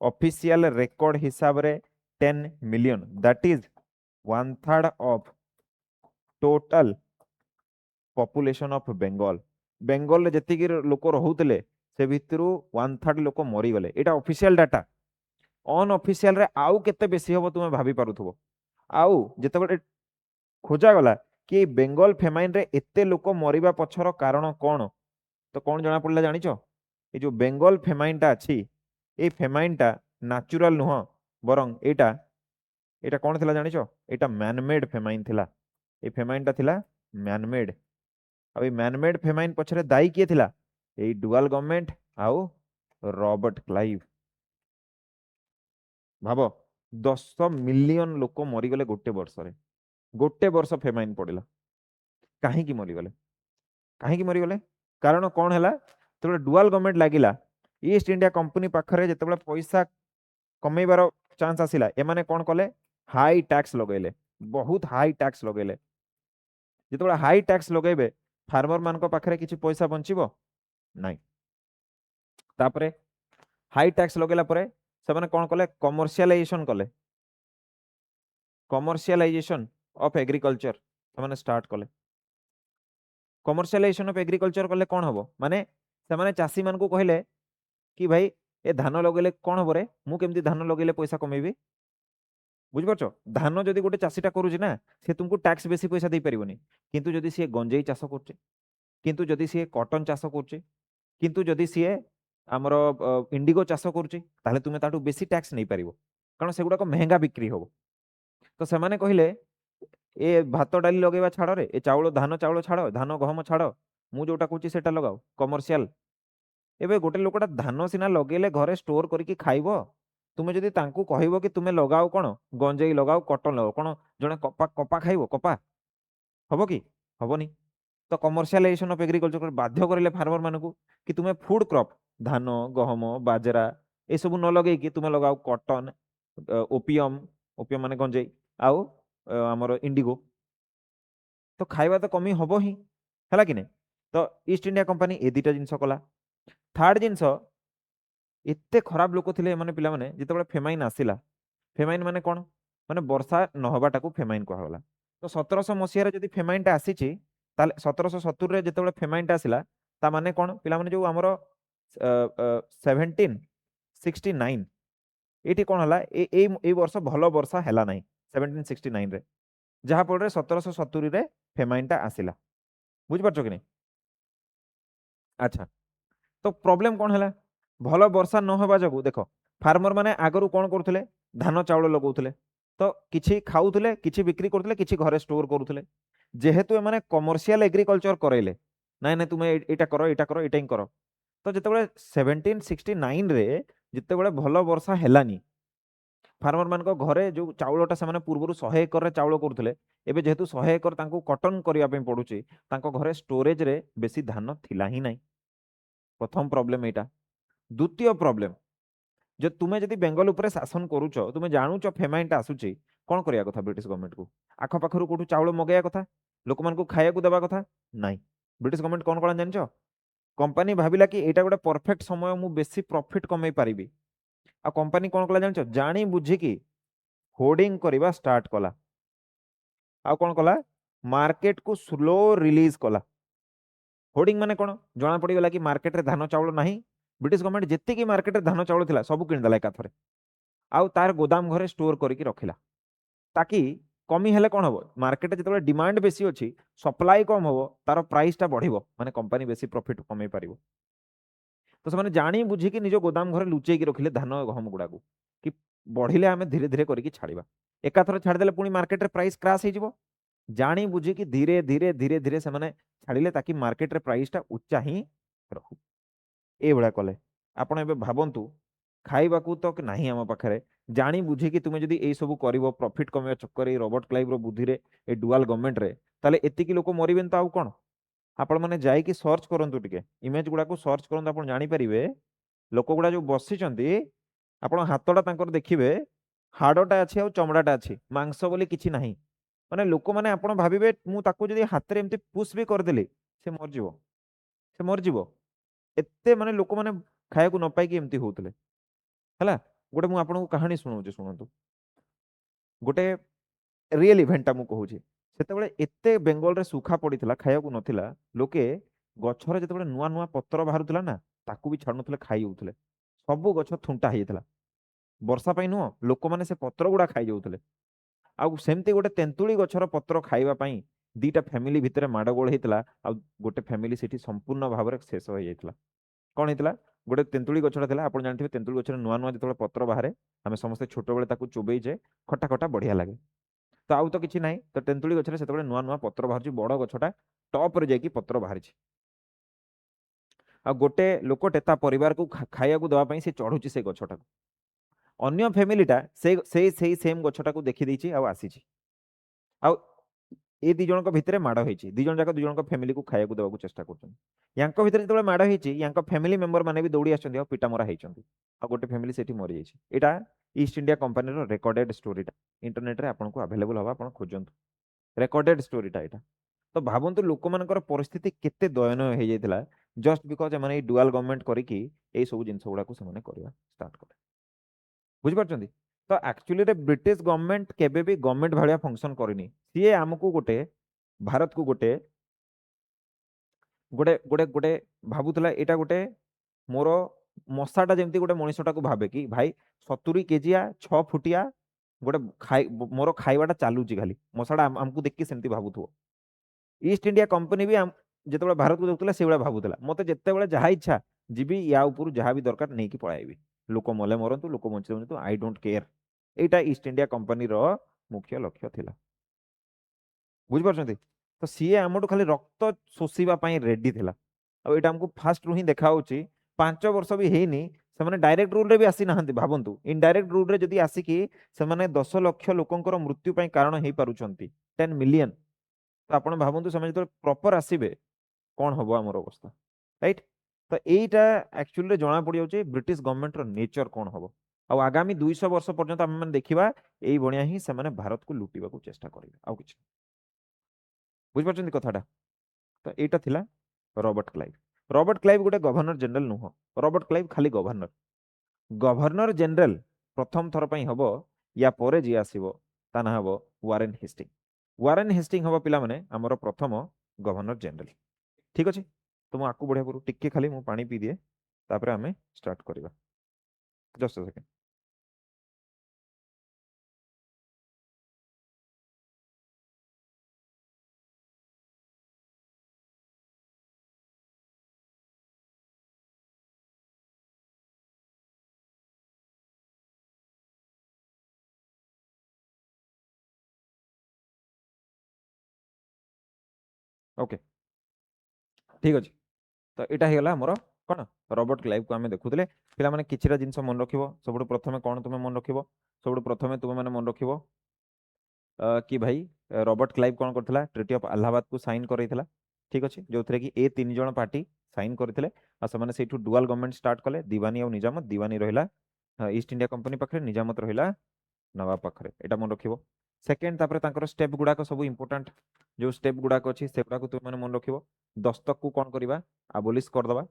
ऑफिशियल रेकर्ड हिसाब रे 10 million, that is 1/3 of total population of Bengal. Bengal जेतिकी लोक रहुतले से भितरु 1/3 लोक मरीगले। एटा ऑफिशियल डाटा। अनऑफिशियल रे आउ केते बेसी हबो तुमे भाबी पारुथबो। आउ जेतेबेले खोजा गला कि बेंगल फेमाइन रे एते लोक मरिबा पछर कारण कोन, तो कौन जना पड़ला जानिच? ये जो बेंगल फेमाइनटा अच्छी, ये फेमाइनटा नाचुराल नुह, बरं एटा एटा कौन थिला जानिच? एटा मैनमेड फेमाइन थिला। ये फेमाइनटा थिला मैनमेड। अब ये मैनमेड फेमाइन पछरे दायी किए थिला? ये डुअल गवर्नमेंट आउ रॉबर्ट क्लाइव। भाबो 10 मिलियन लोक मरीगले गोटे वर्ष फेमाइन पड़िला। काहींकी मरीगले? काहींकी मरीगले? कारण कौन है? तो डुअल गवर्नमेंट लगिला, ईस्ट इंडिया कंपनी पाखरे जेतेबेले पैसा कमेबार चांस आसिला, एमाने कौन कले? हाई टैक्स लगेले, बहुत हाई टैक्स लगेले। जेतेबेले हाई टैक्स लगेबे फार्मर मानक पाखरे किछि पैसा बंचिबो नाइ। तापरे हाई टैक्स लगेला परे से माने कौन कले? कमर्शियलाइजेशन कले। कमर्शियलाइजेशन ऑफ एग्रीकल्चर से माने स्टार्ट कले। कमर्शियलाइजेशन ऑफ एग्रीकल्चर कले कौन हबो? माने से माने चासी मान को कहले कि भाई ए धान लगेले कौन हबो रे, मु केमती धान लगेले पैसा कमेबी? बुझिपारछ? धान जदि गोटे चाषीटा करूछि ना, से तुमको टैक्स बेसी पैसा दे परिबोनी। किंतु जदि सी गंजेई चाष करछे, किंतु जदि सी कॉटन चाष करछे, किंतु जदि सी आमर इंडिगो चाष करछे, ताहले तुमे ताटू बेसी टैक्स नै परिबो, कारण सेगुडा को महंगा बिक्री होबो। तो से माने कहिले ए भात डाली लगेबा छाड़ रे, ए चाउल धान चाउल छाड़, धान गहम छाड़, मु जोटा कहूछि सेटा लगाओ कमर्शियल। एबे गोटे लोकटा धान सिना लगेले घरे स्टोर करिकी खाइबो, तुमे जदि तांकू कहिबो कि तुमे लगाओ कोन गंजेई लगाओ कॉटन लगाओ, कोन जने कपा कपा खाइबो? कपा हबो कि हबोनी। तो कमर्शियलाइजेशन ऑफ एग्रीकल्चर बाध्य करिले फार्मर मानकू कि तुमे फूड क्रॉप धान गहम बाजरा ए सब न लगे कि तुमे लगाओ कॉटन, ओपियम, ओपियम माने गंजेई आउ हमर इंडिगो। तो खाइबा तो कमी हबो ही, हला कि नै? तो ईस्ट इंडिया कंपनी ए दुटा जिंस कला। थर्ड जिंस, एते खराब लोक थिले माने पिला माने जेतेबेले फेमाइन आसिला, फेमाइन माने कोन? माने वर्षा नहबाटाकू फेमाइन कहगला। तो 1700 मसिया रे जदि फेमाइनटा आसीची, ताले 1770 रे जेतेबेले फेमाइनटा आसिला, ता माने कोन? पिला माने जो हमरो 1769 एटी कोन हला? ए वर्ष भलो वर्षा हैला नै 1769 रे, जहा पड़े 1770 रे फेमाइनटा आसिला। बुझ पारछो कि नै? अच्छा, तो प्रॉब्लम कौन है? भल वर्षा न होबा जगु देखो फार्मर माने आगरु कौन करुथले? धान चाउल लगौथले, तो किछि खाउथले, किछि बिक्री करथले, किछि घरे स्टोर करुथले। जेहेतु एमाने कमर्शियल एग्रीकल्चर करैले, नाइ नाइ तुमे एटा करो एटा करो एटा ही करो, तो जेतेबेले 1769 रे जेतेबेले भल वर्षा हेलानी, फार्मर मान को घरे जो चाउलटा से माने पूर्वरु 100 एकर रे चाउल करुथले, एबे जेहेतु 100 एकर तांको कॉटन करिया पे पडुची, तांको घरे स्टोरेज रे बेसी धान थिला ही नाही। प्रथम प्रॉब्लम एटा। द्वितीय प्रॉब्लम, जे तुमे जदि बेंगल उपरे शासन करूछ, तुमे जानुछ फेमाइनटा आसुची, कोन करिया कथा ब्रिटिश गवर्नमेंट को? आख पाखरु कोठु चाउल मगैया कथा, लोक मान को खाया को देबा कथा नाही। ब्रिटिश गवर्नमेंट कोन कला जानिछ? कंपनी भाबिला कि एटा गोटे परफेक्ट समय, मु बेसी प्रॉफिट कमै पारिबी। आ कंपनी कोन कला जानिछ? जानी बुझी कि होर्डिंग करिबा स्टार्ट कला। आ कोन कला? मार्केट को स्लो रिलीज कला। होर्डिंग माने कोन? जना पड़ी गला कि मार्केट रे धान चाउल नाही, ब्रिटिश गवर्नमेंट जेति कि मार्केट रे धान चाउल थिला सब किन दला एकाथरे, आउ तार गोदाम घरे स्टोर करिकी रखिला, ताकि कमी हेले कोन हबो? मार्केट जेतेबेले डिमांड बेसी अछि, सप्लाई कम हबो, तार प्राइस टा बढ़िबो, माने कंपनी बेसी प्रॉफिट कमै पारिबो। तो से माने जानी बुझी कि निजो गोदाम घरे लुचेई की रखिले धान गहम गुडाकू, कि बढ़िले आमे धीरे धीरे करिकी छाड़िबा। एकाथरे छाड़ देले पुनी मार्केट रे प्राइस क्रैश हे जिवो। जानी बुझी कि धीरे धीरे धीरे धीरे से माने छाड़िले, ताकि मार्केट रे प्राइस टा उच्चा ही रहू। ए भड़ा कले आपण एबे भाबंतु, खाइबाकू तो नाही आम पाखरे, जानी बुझी कि तुमे जदि एई सबु करिवो प्रॉफिट कमेवा चक्कर ए रॉबर्ट क्लाइव रो बुद्धि रे, ए डुअल गवर्नमेंट रे, ताले एतिकी लोक मरिबेन तो आउ कोन? आपण माने जाई कि सर्च करंतु, टिके इमेज गुडा को सर्च करंतु, आपण जानि परिबे लोक गुडा जो बसिचंती, आपण हातडा तांकर देखिबे हाडटा अछि आ चमड़ाटा अछि, मांस बोली किछि नाही। माने लोक माने आपण भाबिबे मु ताकू जदि हाथ रे एमती पुश भी कर देली, से मर जिवो, से मर जिवो। एते माने लोक माने खाया को न पाई कि एमती होतले, हला। गोटे मु आपको कहानी शुणाऊँ शुणु गोटे रियल इवेंटा मु कहूँ से एते बेंगल रे सुखा पड़ता खाया नथिला लोके गछर जो नुआ नुआ पत्र बाहर ना ताकू भी छाड़ू खाई जाऊे सब गछ थुंटा होता वर्षा पाई नुह लोक मैंने से पत्र गुड़ा खाई जाऊे आउ सेमती गोटे तेंतुली गछर पत्र खाइबा पई दीटा फैमिली भितर माड़गोल होता आ गोटे फैमिली सेठी संपूर्ण भाव में शेष हो जाता कौन होता गोटे तेंतुली गछटा था आप जानते तेंतुली गछर नुआ नुआ जो पत्र बाहर आम समस्त छोट बेले चोबईजे खटा खटा बढ़िया लगे तो आउ तो किसी ना तो तेंतुली गछरे से नुआ नुआ पत्र बाहर बड़ गछटा टॉप रे जाकि पत्र बाहर आ गोटे लोकटे ता परिवार को खाया देवाई से चढ़ुची से गछटा अन्य फैमिलीटा से सेम गछटा को देखी देछि आ आसी आ ए दी जन भितर माड़ होती दी जन जाक दी जन फैमिली को खाया देवा चेष्टा कर भितर जो माड़ होती फैमिली मेंबर माने भी दौड़ी आछंती पिटा मरा होती आ गोटे फैमिली सेठी मरी जाइए एटा ईस्ट इंडिया कंपनी रेकर्डेड स्टोरीटा इंटरनेट रे आपको अवेलेबल हवा आप खोजतु रेकर्डेड स्टोरीटा एटा तो भावतु लोक मानकर परिस्थिति केते दयनीय हो जाइतिला जस्ट बिकॉज एमाने डुअल गवर्नमेंट करिकी ए सब जिंस गुडा को सेमाने करबा स्टार्ट करे बुझि पारछंती तो एक्चुअली रे ब्रिटिश गवर्नमेंट केबे भी गवर्नमेंट भालिया फंक्शन करिनी सीए हमकु गोटे भारत को गोटे गोटे गोटे गोटे भाबुतला एटा गोटे मोर मशाटा जेमती गोटे मनीषटा को भाबे कि भाई 70 केजिया 6 फुटिया गोटे खाई मोर खाइबाटा चालुची खाली मशाटा हमकु देखि सेमती भाबुथो ईस्ट इंडिया कंपनी भी जो भारत को देखुला से भावुला मत जिते जहाँ इच्छा जीवी या ऊपर जहाँ भी दरकार नहीं कि पळाइबी लोक मले मरतु लोक बंचे बंचु I don't care Etah East India Company रो मुख्य लक्ष्य थिला बुझ पारछंती तो सीए हमटू खाली रक्त शोषिबा पई रेडी थिला आ एटा हमको फास्ट रु ही देखा होची 5 वर्ष भी हेनी से माने डायरेक्ट रूल रे भी आसी नाहंती भाबंतु इनडायरेक्ट रूल रे जदी आसी कि से माने 10 लाख लोकंकर मृत्यु पई कारण हेई पारुछंती 10 मिलियन तो आपण भाबंतु समय जो प्रॉपर आसीबे कौन हम आमर अवस्था राइट तो यहीटा एक्चुअली जना पड़ जाए ब्रिटिश गवर्नमेंट नेचर कौन हम आ आगामी 200 वर्ष पर्यंत आम देखा यही भाया ही से भारत को लुटिबा को चेष्टा करेंगे आउ कि बुझिपार कथाटा तो यहाँ थिला रॉबर्ट क्लाइव गोटे गवर्नर जनरल नुह रॉबर्ट क्लाइव खाली गवर्नर जनरल प्रथम थर पर हम या पर जी आसो ता ना हम वारेन हेस्टिंग हम पिला माने आमर प्रथम गवर्नर जनरल ठीक अच्छे तो मुझे आपको बढ़िया पूर्व टिके खाली मुझे पानी पी दिए तापर आम स्टार्ट करवा जस्ट सेकेंड ओके ठीक अच्छे तो यहाँ होगा मोर कौन रॉबर्ट क्लाइव को आम देखुले पिला माने किछिटा जिनस मन रखिबो सबुठ प्रथमे कौन तुम मन रखिबो सबुठ प्रथमे तुम मैंने मन रखिबो कि भाई रॉबर्ट क्लाइव कौन करथिला ट्रिटी ऑफ अलाहाबाद को साइन करैथिला ठीक अच्छे जो थे कि ए 3 जन पार्टी साइन करथिले आ समाने सेठु डुअल गवर्नमेंट स्टार्ट कले दीवानी और निजामत दीवानी रहिला ईस्ट इंडिया कंपनी पाखरे निजामत रहिला नवाब पाखरे एटा मन रखिबो सेकेंड तापर तांकर स्टेप गुडाक सब इंपोर्टेंट जो स्टेप गुडाक अच्छी से गुडाक तुम मैंने मन रखिबो दस्तक को कौन करवा आबोलिश करदबा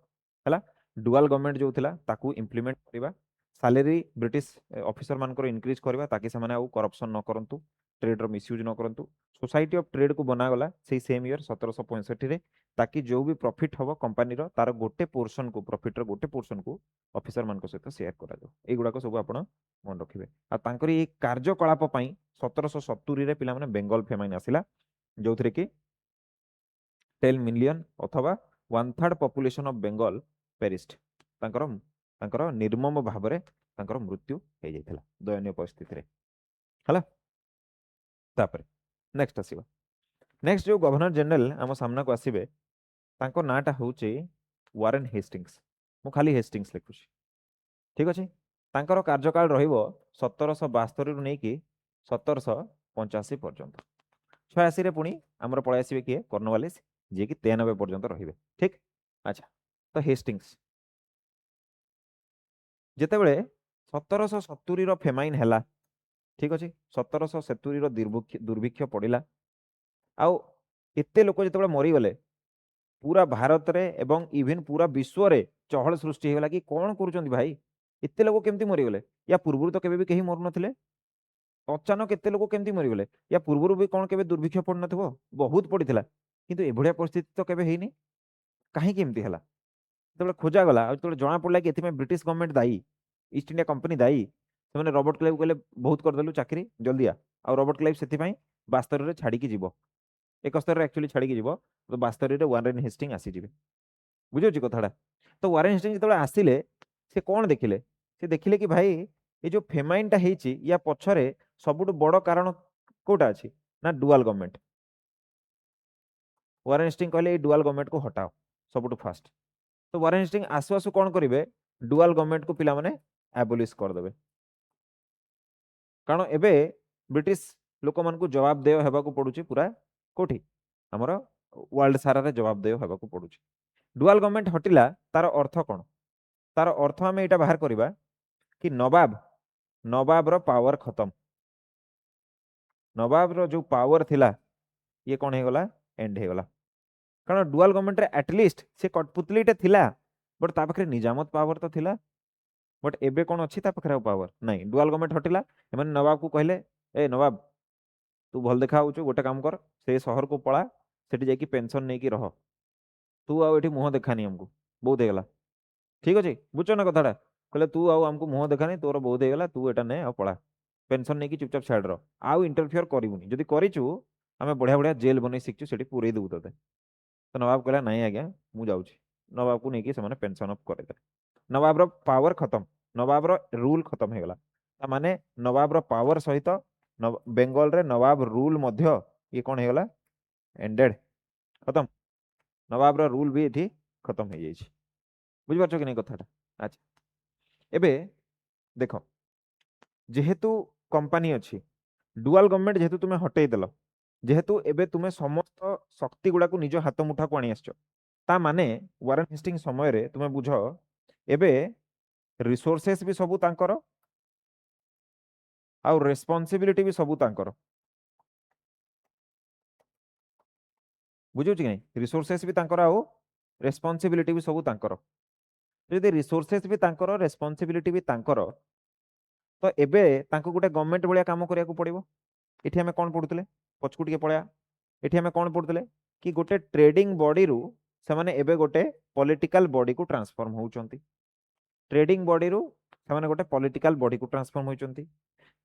है डुअल गवर्नमेंट जो थिला ताकू इम्प्लीमेंट करवा सैलरी ब्रिटिश ऑफिसर मानकर इंक्रीज करवा ताकि से माने करप्शन न करंतु ट्रेड रो मिसयूज न करंतु सोसाइटी ऑफ ट्रेड को बनागला से सेम ईयर 1765 रे ताकि जो भी प्रॉफिट हम कंपनी रो तार गोटे पोर्शन को प्रॉफिट रो गोटे पोर्शन को ऑफिसर मान सहित शेयर करा जाओ ए गुडा को सब आपण मन रखिबे आ तांकर ए कार्यकलाप पई 1770 रे पिला माने बेंगल फेमाइन आसिला जो थे कि 10 मिलियन अथवा 1/3 पॉपुलेशन ऑफ बेंगल पेरिस्ट तांकर तांकर निर्मम भाव में तांकर मृत्यु हो जाइथिला दयनीय परिस्थिति रे हला तापर नेक्स्ट आसीबा नेक्स्ट जो गवर्नर जनरल आम सामना को आसीबे तांको नाटा होचे वारेन हेस्टिंग्स मु खाली हेस्टिंग्स लिखुची ठीक अच्छे तांकर कार्यकाल रहिबो 1772 रु नेकी 1785 पर्यंत 86 रे पुणी आमर पळै आसीबे किए कॉर्नवालिस जे कि 93 पर्यंत रहिबे ठीक अच्छा तो हेस्टिंग्स जेतेबेले 1770 रो फेमाइन हैला ठीक अच्छे 1770 रो दुर्भिक्ष पड़िला आउ एते लोक जेतेबेले मरी गले पूरा भारत रे एवं इवन पूरा विश्व रे चहल सृष्टि हेगला कि कौन करूचंदी भाई एते लोक केमती मरीगले या पूर्व तो केबे भी कहीं मरु नथिले अचानक एते लोक केमती मरीगले या पूर्व भी कौन केबे दुर्भिक्ष पड़ नथिबो बहुत पड़िथिला किंतु एभଳିଆ परिस्थिति तो केबे हेइनी काहे केमती हला जेतबे खोजा गला जेतबे जना पड़ला कि एथि में ब्रिटिश गवर्नमेंट दायी ईस्ट इंडिया कंपनी दायी से माने रॉबर्ट क्लाइव कहले बहुत कर देलु चाकरी जल्दी आ और रॉबर्ट क्लाइव सेति पई 72 रे छाडी की जीवो 71 रे एक्चुअली छाडी की जीवो तो 72 रे वारेन हेस्टिंग आसी जिवे बुझो छी कथाडा तो वारेन हेस्टिंग जेतबे आसिले से कोन देखिले से देखिले कि भाई ये जो फेमाइनटा हेइची या पछरे सबुटु बड़ कारण कोटा अछि ना डुअल गवर्नमेंट वारेन हेस्टिंग कहले ए डुअल गवर्नमेंट को हटाओ सबुटु फास्ट तो वारेन हेस्टिंग आसु आसु कौन करेंगे डुअल गवर्नमेंट को पिला माने एबोलिश कर देबे कारण एबे ब्रिटिश लोक मान को जवाब देय हेबा को पडुची पूरा कोठी हमर वर्ल्ड सारा रे जवाब देय हेबा को पडुची डुअल गवर्नमेंट हटिला तार अर्थ कोन तार अर्थ हमें एटा बाहर करबा कि नवाब रो पावर खत्म नवाब रो जो पावर थिला ये कौन हे गला एंड हे गला कारण डुअल गवर्नमेंट रे एटलिस्ट से कठपुतलीटे थिला बट ता पाखरे निजामत पावर तो थिला बट एबे कौन अच्छी ता पाखरे पावर नहीं डुअल गवर्नमेंट हटिला एमन नवाब को कहले ए नवाब तू भल देखा होचु गोटे काम कर से शहर को पळा सेठी जाकी पेंशन नेकी रह तू आउ एठी मुह देखानी हमको बहुत हेगला ठीक अछि बुझो ना कथाटा कहले तू आउ हमको मुह देखानी तोर बहुत हेगला तू एटा ने आ पळा पेंशन नेकी चुपचाप साइड रह आउ इंटरफियर करिवुनी जदि करिचु आमे बढ़िया बढ़िया जेल बनै शिखचु सेठी पुरै देबु तते तो नवाब कहला नहीं आज्ञा मु जाउची नवाब को नेकी से माने पेंशन अप करे दे नवाब रो पावर खत्म नवाब रो रूल खत्म हेगला ता माने नवाब रो पावर सहित बेंगल रे नवाब रूल मध्य ये कौन हेगला एंडेड खत्म नवाब रो रूल भी एठी खत्म हे जाई छी बुझ पाछो कि नहीं कथाटा अच्छा एबे देखो जेहेतु कंपनी अछि डुअल गवर्नमेंट जेहेतु तुमे हटेई देलो जेहेतु एबे तुमे समस्त शक्ति गुडा को निज हाथ मुठा को आनी आछो ता माने वारेन हेस्टिंग समय रे तुमे बुझो एबे रिसोर्सेस भी सबु तांकर आ रेस्पॉन्सिबिलिटी भी सबु तांकर बुझो छी नहीं रिसोर्सेस भी तांकर आ रेस्पॉन्सिबिलिटी भी सबु तांकर यदि रिसोर्सेस भी तांकर रेस्पॉन्सिबिलिटी भी तांकर तो एबे तांको गुटे गवर्नमेंट भलिया काम करिया को पड़िबो एठी हमें कोन पडुतले पछकु टिके पळया एठी हमें कोन पडुतले कि गोटे ट्रेडिंग बॉडी रु से माने एबे गोटे पॉलिटिकल बॉडी को ट्रांसफॉर्म होउचंती ट्रेडिंग बॉडी रु से माने गोटे पॉलिटिकल बॉडी को ट्रांसफॉर्म होउचंती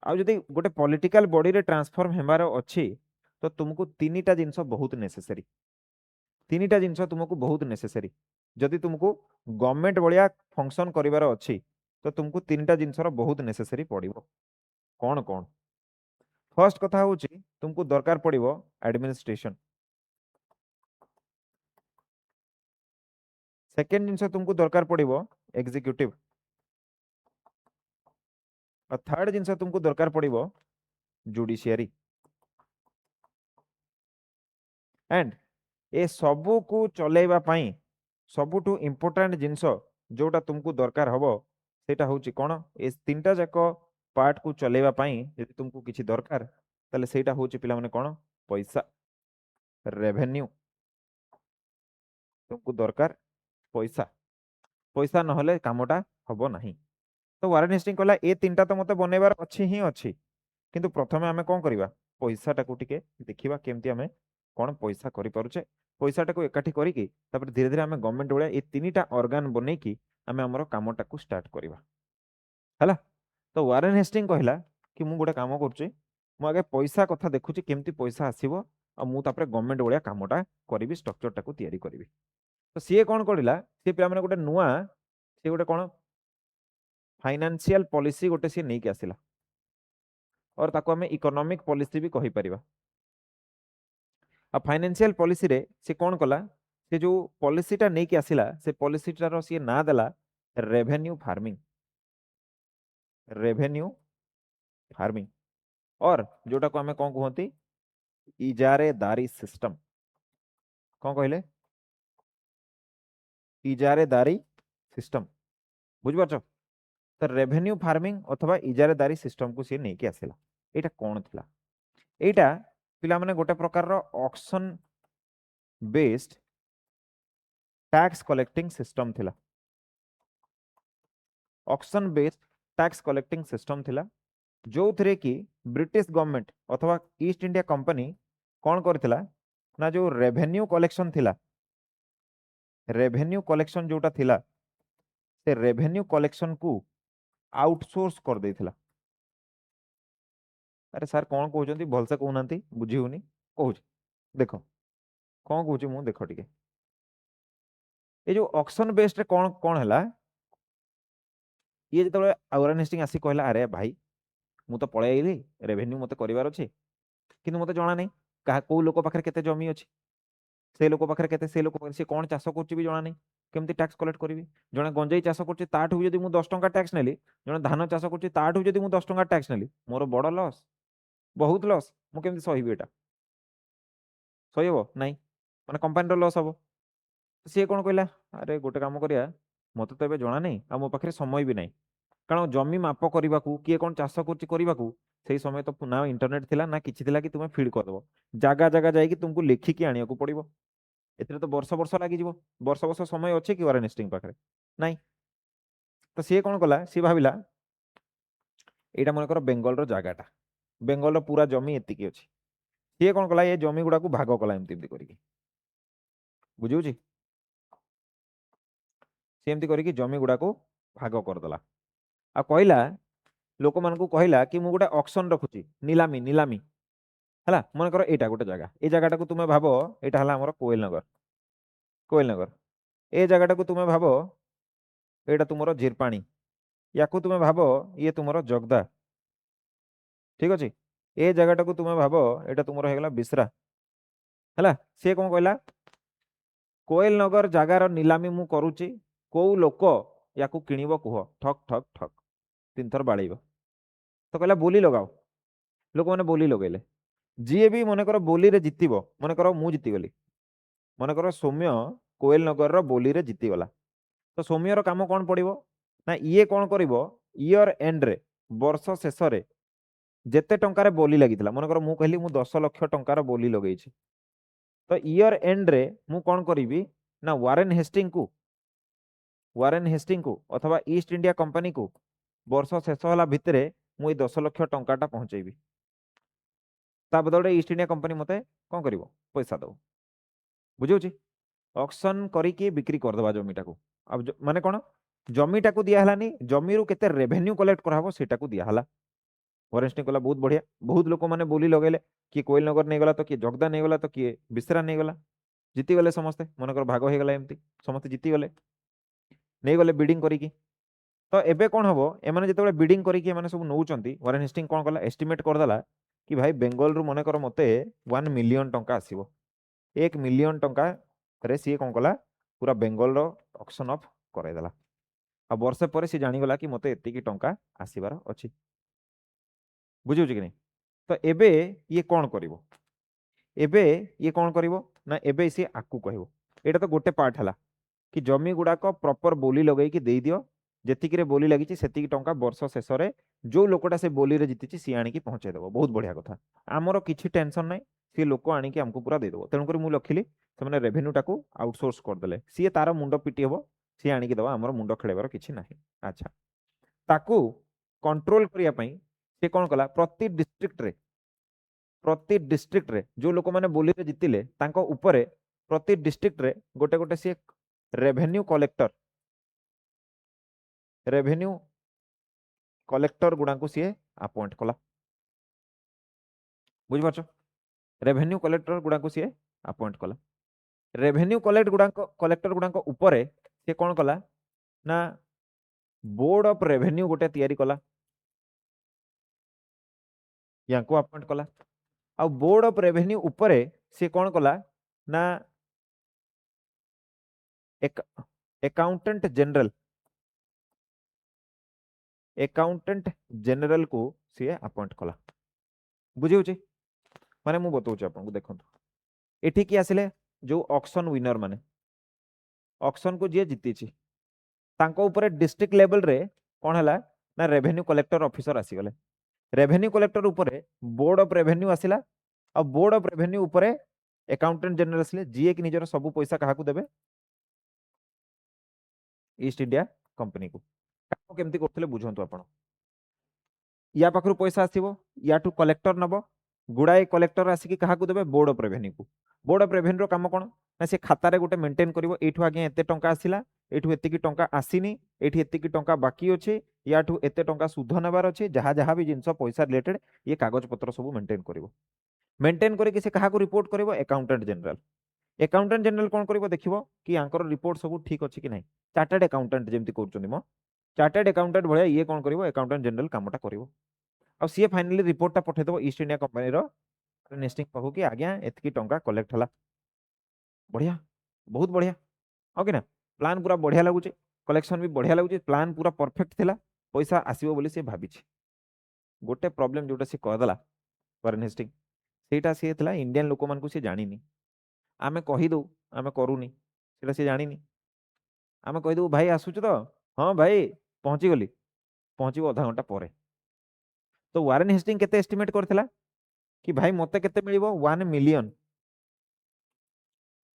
आ जदि गोटे पॉलिटिकल बॉडी रे ट्रांसफॉर्म हेबार अछि तो तुमको तीनिटा जिंस बहुत नेसेसरी तीनिटा जिंस तुमको बहुत नेसेसरी जदि तुमको गवर्नमेंट भलिया फंक्शन करिवार अछि तो तुमको तीनिटा जिंस बहुत नेसेसरी पड़िबो कौन कौन फर्स्ट कथा होची तुमको दरकार पड़िबो एडमिनिस्ट्रेशन सेकेंड जिंस तुमको दरकार पड़िबो एग्जीक्यूटिव और थर्ड जिंस तुमको दरकार पड़िबो जुडिशियरी एंड ए सबू को चलेबा पई सबुठु इंपोर्टेंट जिंस जोटा तुमको दरकार हबो सेटा होची कोन ए तीनटा जाको पार्ट को चलेबा पई यदि तुमको किछि दरकार तले सेटा होची पिला माने कोन पैसा रेवेन्यू तुमको दरकार पैसा पैसा न होले कामटा हबो नाही तो वारेन हेस्टिंग कहला ए तीनटा तो मते बनेबार अछि ही अछि किंतु प्रथमे हमें कोन करिबा पैसा टाको टिके देखिबा केमती हमें कोन पैसा करि पारुचे पैसा टाको एकाठी करी की तापर धीरे धीरे हमें गवर्नमेंट बळे ए तीनिटा ऑर्गन बनै की हमें हमरो कामटा को स्टार्ट करिबा हला तो वारेन हेस्टिंग कहला कि मु गोटे काम करछि मु आगे पैसा कथा देखुछि केमती पैसा आसीबो आ मु तापर गवर्नमेंट बळिया कामटा करिबि स्ट्रक्चर टाको तयारी करिबि तो सीए कोन करिला से पिला माने गोटे नुआ से गोटे कोन फाइनेंशियल पॉलिसी गोटे से नहीं के आसिला और ताको हमें इकोनॉमिक पॉलिसी भी कहि परिबा आ फाइनेंशियल पॉलिसी रे से कोन कला से जो पॉलिसीटा नहीं के आसिला से पॉलिसीटार से ना देला रेवेन्यू फार्मिंग और जोटा को हमें कौन कहते इजारेदारी सिस्टम कौन कहले इजारेदारी सिस्टम बुझ पारछ तो रेवेन्यू फार्मिंग अथवा इजारेदारी सिस्टम को सी नहीं के आसिला एटा कौन थिला एटा पिला माने गोटे प्रकार रो auction based tax collecting system थिला auction based tax collecting system थिला जो थरे कि ब्रिटिश गवर्नमेंट अथवा ईस्ट इंडिया कंपनी कौन करथिला ना जो रेवेन्यू कलेक्शन थिला रेवेन्यू कलेक्शन जोटा थिला से रेवेन्यू कलेक्शन को आउटसोर्स कर देथिला। अरे सर कौन कहउछंती भलसे कहउनांती बुझी होनी कहउछ देखो कौन कहउछ मु देखो टिके ए जो ऑक्शन बेस्ड रे कौन कौन हला ये जेतबे आउरन हेस्टिंग आसी कहला अरे भाई मु तो पळे आइली रेवेन्यू मते करिवार अछि किंतु मते जणा नै कहा को लोक पाखरे केते जमी अछि से लोक पाखरे केते से लोक से कोन चाष करछि भी जणा नै केमति टैक्स कलेक्ट करबी जणे गंजाई चाष करछि ताठु जदि मु 10 टंका टैक्स नेली जणे धान चाष करछि ताठु जदि मु 10 टंका टैक्स नेली मोर बड़ लॉस बहुत लॉस मु केमति सहिबी एटा सहिबो नै माने कंपनी रो लॉस हबो सी कोन कहला अरे गोटे काम करिया मते तो एबे जणा नै आ मो पाखरे समय भी नै कारण जमी माप करने को किए कौन चाष कर समय तो ना इंटरनेट थिला ना किछि थिला कि तुम फीड करदेव जगह जगह जाकि तुमको लिखिकी आने को पड़ो एथिरे तो वर्ष वर्ष लगी वर्ष वर्ष समय अच्छे कि वारेन हेस्टिंग पाखे नाई तो सी कौन कला सी भाविला यहाँ मनकर बेंगल जगाटा बेंगल पूरा जमी एतिकी अच्छी सी कौन कला ये जमी गुड़ा को भाग कला एमती करके बुझे सी एमती करके जमी गुड़ा को भाग करदेला आ कहला लोक मान को कहला कि मु गोटे ऑक्शन रखुची नीलामी नीलामी है मन कर यहाँ गोटे जगह ये जगह को तुम्हें भाव यहाँ है आम कोयल नगर ए जगह को तुम्हें भाव यहाँ तुम झीरपाणी या तुम्हें भाव ये तुम जगदा ठीक अच्छे ए जगह को तुम्हें भाव यहाँ तुम होगा बिश्रा है सी कौन कहला कोयल नगर जगार नीलामी मु करुची को लोक या किणव कुह ठक ठक ठक 3 थर बाड़ेब तो कहला बोली लगाओ लोक मैंने बोली लगेले जी भी मनकर बोली रे जितब मनकर मु जीतीगली मनकर सौम्य कोयल नगर बोली रे जीतीगला तो सौम्यर काम कौन पड़ो ना ये कौन कर इयर एंड रे वर्ष शेष रे जेते टंकार बोली लगी मनकर मु कहली मु 10 लाख टंकार बोली लगे तो इयर एंड रे मु कौन करी ना वारेन हेस्टिंग को अथवा ईस्ट इंडिया कंपनी को वर्ष शेष होला भितरे मु 10 लाख टंकाटा पहुंचेबी ता बदले ईस्ट इंडिया कंपनी मते कौन कर पैसा दो बुझे ऑक्शन करिकी बिक्री करदे जमीटा को अब माने कौन जमीटा को दिया हलानी जमी केते रेवेन्यू कलेक्ट कराबो सेटा को दिया हला वरेंस्टिंग कला बहुत बढ़िया बहुत लोक माने बोली लगेले कि कोयल नगर नहीं गला तो किए जगदा नहीं गला तो किए बिस्रा नहीं गला जीती गले समस्ते मनकर भाग हो गला एमती समस्ते जीती गले नहीं गले बिडिंग करिकी तो एबे कौन हम एमाने जिते बिडिंग करिकी एमाने सब नौचंती वरेन हेस्टिंग कौन कला एस्टिमेट करदेला कि भाई बेंगल रु मनकर मते 1 मिलियन टंका आसीबो 1 मिलियन टंका रे सी कौन कला पूरा बेंगल रो ऑक्शन ऑफ करदेला आ वर्षे पर सी जानीगला कि मते एतिकी टंका आसीबार अछि बुझुछि कि नहीं तो एबे ये कौन करिवो एबे ये कौन करिवो ना एबे सी आकु कहबो एटा तो गोटे पार्ट हला कि जमी गुड़ाक प्रॉपर बोली लगे कि दे दियो जेतिकी रे बोली लगी सेतिकी टंका वर्ष शेष रे जो लोकटा से बोली रे जीतिची सी आनिकी पहुंचाई देबो बहुत बढ़िया कथा आमर किछि टेंशन नै सी लोक आनिकी हमको पूरा दे देबो तेणुकर मु लखिली से रेवेन्यू टाको आउटसोर्स कर देले सी तार मुंड पिटी हबो सी आनिकी दबा हमर मुंड खेलेबार किछि नाही अच्छा ताकू कंट्रोल करिया पई से कौन कला प्रति डिस्ट्रिक्ट रे जो लोक माने बोली रे जितिले तांको ऊपर प्रति डिस्ट्रिक्ट रे गोटे गोटे सी रेवेन्यू कलेक्टर गुड़ा को सी अपॉइंट कला बुझिपारछ रेवेन्यू कलेक्टर गुड़ा को सी अपॉइंट कला रेवेन्यू कलेक्टर गुड़ा ऊपर सी कौन कला ना बोर्ड ऑफ रेवेन्यू गोटे तैयारी कला या को अपॉइंट कला आ बोर्ड ऑफ रेवेन्यू ऊपर सी कौन कला ना अकाउंटेंट जनरल को सी अपॉइंट कला बुझे माने मु बताऊँ आपको देखो एठी की आसिले जो ऑक्शन विनर माने ऑक्शन को जी जीती तांको ऊपर डिस्ट्रिक्ट लेवल रे कौन है ना रेवेन्यू कलेक्टर ऑफिसर आसीगले रेवेन्यू कलेक्टर ऊपर बोर्ड ऑफ रेवेन्यू आसिला और बोर्ड ऑफ रेवेन्यू ऊपर अकाउंटेंट जनरल आसिले जी कि निजर सब पैसा काहाकू देबे ईस्ट इंडिया कंपनी को केमती करथिले बुझंतु आपण या पाखरु पैसा आसीबो याठू कलेक्टर नबो गुड़ाए कलेक्टर आसिकी काहाकू देबे बोर्ड ऑफ रेवेन्यू को बोर्ड ऑफ रेवेन्यू रो काम कोन ना से खाता रे गोटे मेंटेन करिवो एठू आगे एते टंका आसिला एठू एतिकी टंका आसीनी एठी एतिकी टंका बाकी अछि याठू एते टंका सुध नेबार अछि जहा जहा भी जिंस पैसा रिलेटेड ये कागज पत्र सब मेंटेन करिवो मेंटेन करके से काहाकू रिपोर्ट करिवो अकाउंटेंट जनरल अकाउंटेंट जनरल कोन करिवो देखिवो कि आंकर रिपोर्ट सब ठीक अछि कि नै चार्टर्ड अकाउंटेंट जेमति कहउछन्ती म चार्टर्ड अकाउंटेंट भलिया ये कोन करिवो अकाउंटेंट जनरल कामटा करिवो आ सीए फाइनली रिपोर्टटा पठेदबो ईस्ट इंडिया कंपनी रो नेस्टिंग कहू कि आज्ञा एतकी टंका कलेक्ट हला बढ़िया बहुत बढ़िया हो कि ना प्लान पूरा बढ़िया लगुचे कलेक्शन भी बढ़िया लगुचे प्लान पूरा परफेक्ट थिला पैसा आसीबो बोली से भाबिछि गोटे प्रॉब्लम जोटा से कहदला वॉरेन हेस्टिंग सेटा से थिला इंडियन लोक मान को से जानिनी आमे कहि दउ आमे करूनी सेटा से जानिनी आमे कहि दउ भाई आसुच तो हां भाई पहुंची गली पहुंची आधा घंटा परे तो वॉरेन हेस्टिंग केते एस्टिमेट करथिला कि भाई मते केते मिलिबो 1 मिलियन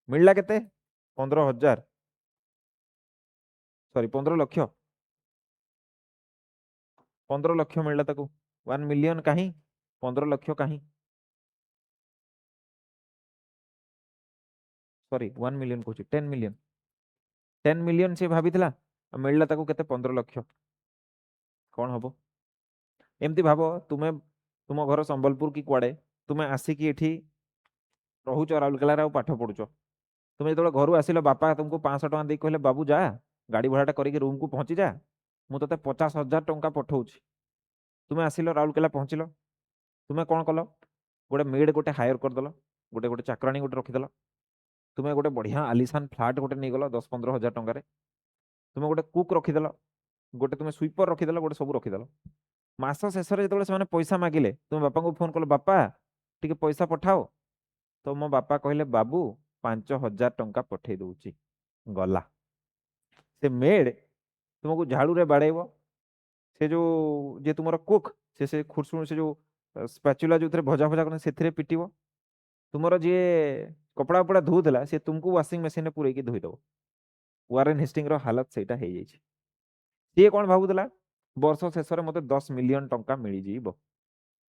मिलला केते 15,000 सॉरी 15 लक्ष 15 लक्ष मिलला ताको 1 मिलियन काहे 15 लक्ष काहे सॉरी 1 मिलियन कहूची 10 मिलियन से भाबिथिला मिलला ताको केते 15 लक्ष कोन हबो एमती भाबो तुमे तुम घर संबलपुर की कुआडे तुमे आसिकी एठी रहुच राउरकेला रे पाठ पढुचो तुमे जेतବେଳେ घरु आसिलो बापा तुमको 500 टका देई कहले बाबू जा गाड़ी भाड़ाटा करिके रूम को पहुंची जा मु तते 50,000 टंका पठौछि तुमे आसिलो राउरकेला पहुंचिलो तुमे कोन कलो गोटे मेड गोटे हायर कर दलो गोटे गोटे चाकरानी गोटे रखिदलो तुमे गोटे बढ़िया आलिशान फ्लैट गोटे नहीं गलो 10-15,000 टंका रे तुमे गोटे कुक रखिदलो गोटे तुमे स्वीपर रखिदलो गोटे सब रखिदलो मास शेष जो पैसा मागिले तुम बापा को फोन कल बापा टिके पैसा पठाओ तो मो बापा कहले बाबू 5,000 टंका पठे दउची गला से मेड तुमको झाड़ू रे बाड़ेबो से जो जे तुमर कुक से खुरसुण से जो स्पैचुला जो भजा भजा कर से पिटिबो तुमर जे कपड़ा उपड़ा धोउला से तुमको वाशिंग मशीन में पूरे की धोई दबो वॉरेन हेस्टिंग रो हालत सेटा हे जाई छी से कोन भाबुदला वर्ष शेष में मते 10 मिलियन टंका मिली जीवो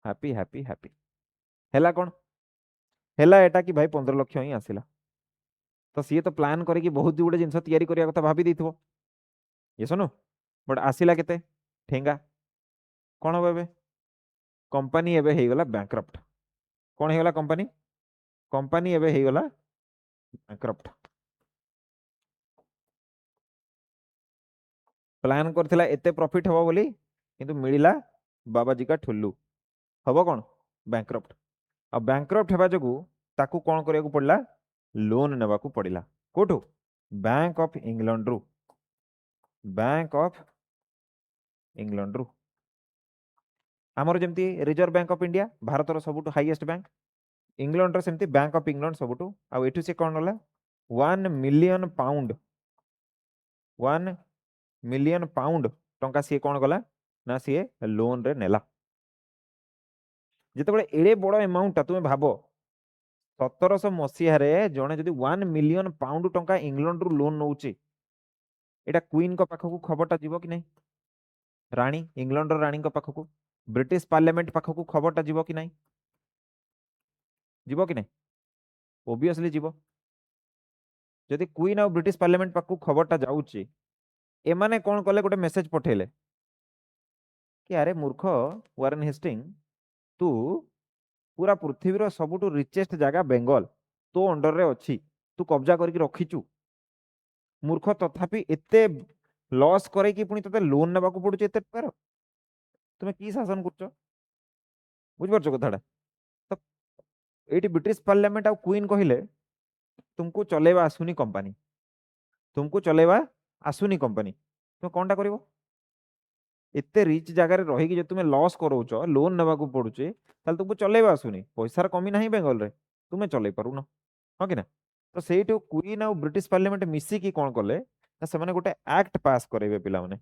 हैप्पी हैप्पी हैप्पी हेला कोन हेला एटा कि भाई 15 लक्ष ही आसिला तो सी तो प्लान करी बहुत गुड़े जिनस तैयारी करिया कथा भाबी देथिबो ये सुनो बट आसिला केते ठेंगा कोन हो एबे कंपनी एबे हे गला बैंकरप्ट कोन हे गला कंपनी एबे हे गला बैंकरप्ट प्लान करथिला एते प्रॉफिट हबो बोली किंतु मिलिला बाबाजी का ठुल्लू हबो कोन बैंकरप्ट आ बैंकरप्ट हेबा जगु ताकू कोन करिया को पड़ला लोन नेबा को पड़िला कोठो बैंक ऑफ इंग्लैंड रु बैंक ऑफ इंग्लैंड रु हमर जेमती Reserve Bank of India Bharat रो सबुटु हाईएस्ट बैंक इंग्लैंड रो सेमती बैंक ऑफ इंग्लैंड सबुटु आ एठु से कोन होला 1 मिलियन पाउंड 1 मिलियन पाउंड टंका सी कोन गला ना सी लोन रे नेला जिते एड़े बड़ एमाउंट तुम भाव 1700 मसीह जड़े जदि 1 मिलियन पाउंड टंका इंग्लैंड रु लोन नौचे एटा क्वीन को पाखक खबरटा जीव कि नहीं रानी इंग्लैंड रानी को पाखक ब्रिटिश पार्लियामेंट पाखक खबरटा जीव कि नहीं जीव कि नहीं ओबियसली जीव जदि क्वीन और ब्रिटिश पार्लियामेंट पाखक खबरटा जाउची एमाने कोन कले गोटे मेसेज पठेले कि अरे मूर्ख वॉरेन हेस्टिंग तू पूरा पृथ्वी सबुठु रिचेस्ट जगह बेंगल तो अंडर रे अच्छी तू कब्जा करके रखीचु मूर्ख तथापि एते लॉस करे कि पुनी तते लोन नेबा को पड़ुचे एते टकार तुमे की शासन करछ बुझ परछ कथाडा तो एटी ब्रिटिश पार्लियामेंट आ क्वीन कहिले तुमको चलेबा आसुनी कंपनी तुमको चलेबा आसुनी कंपनी तुम कोनटा करिवो एते रिच जगह रही कि तुम लॉस करोच लोन नेबा को पड़ुचे तुमको चलेबा आसुनी पैसार कमी ना बेंगल रे तुम्हें चल पारुन हाँ कि ना तो से क्वीन आ ब्रिटिश पार्लियामेंट मिसिकी कौन कले से माने गोटे एक्ट पास करेबे पिला माने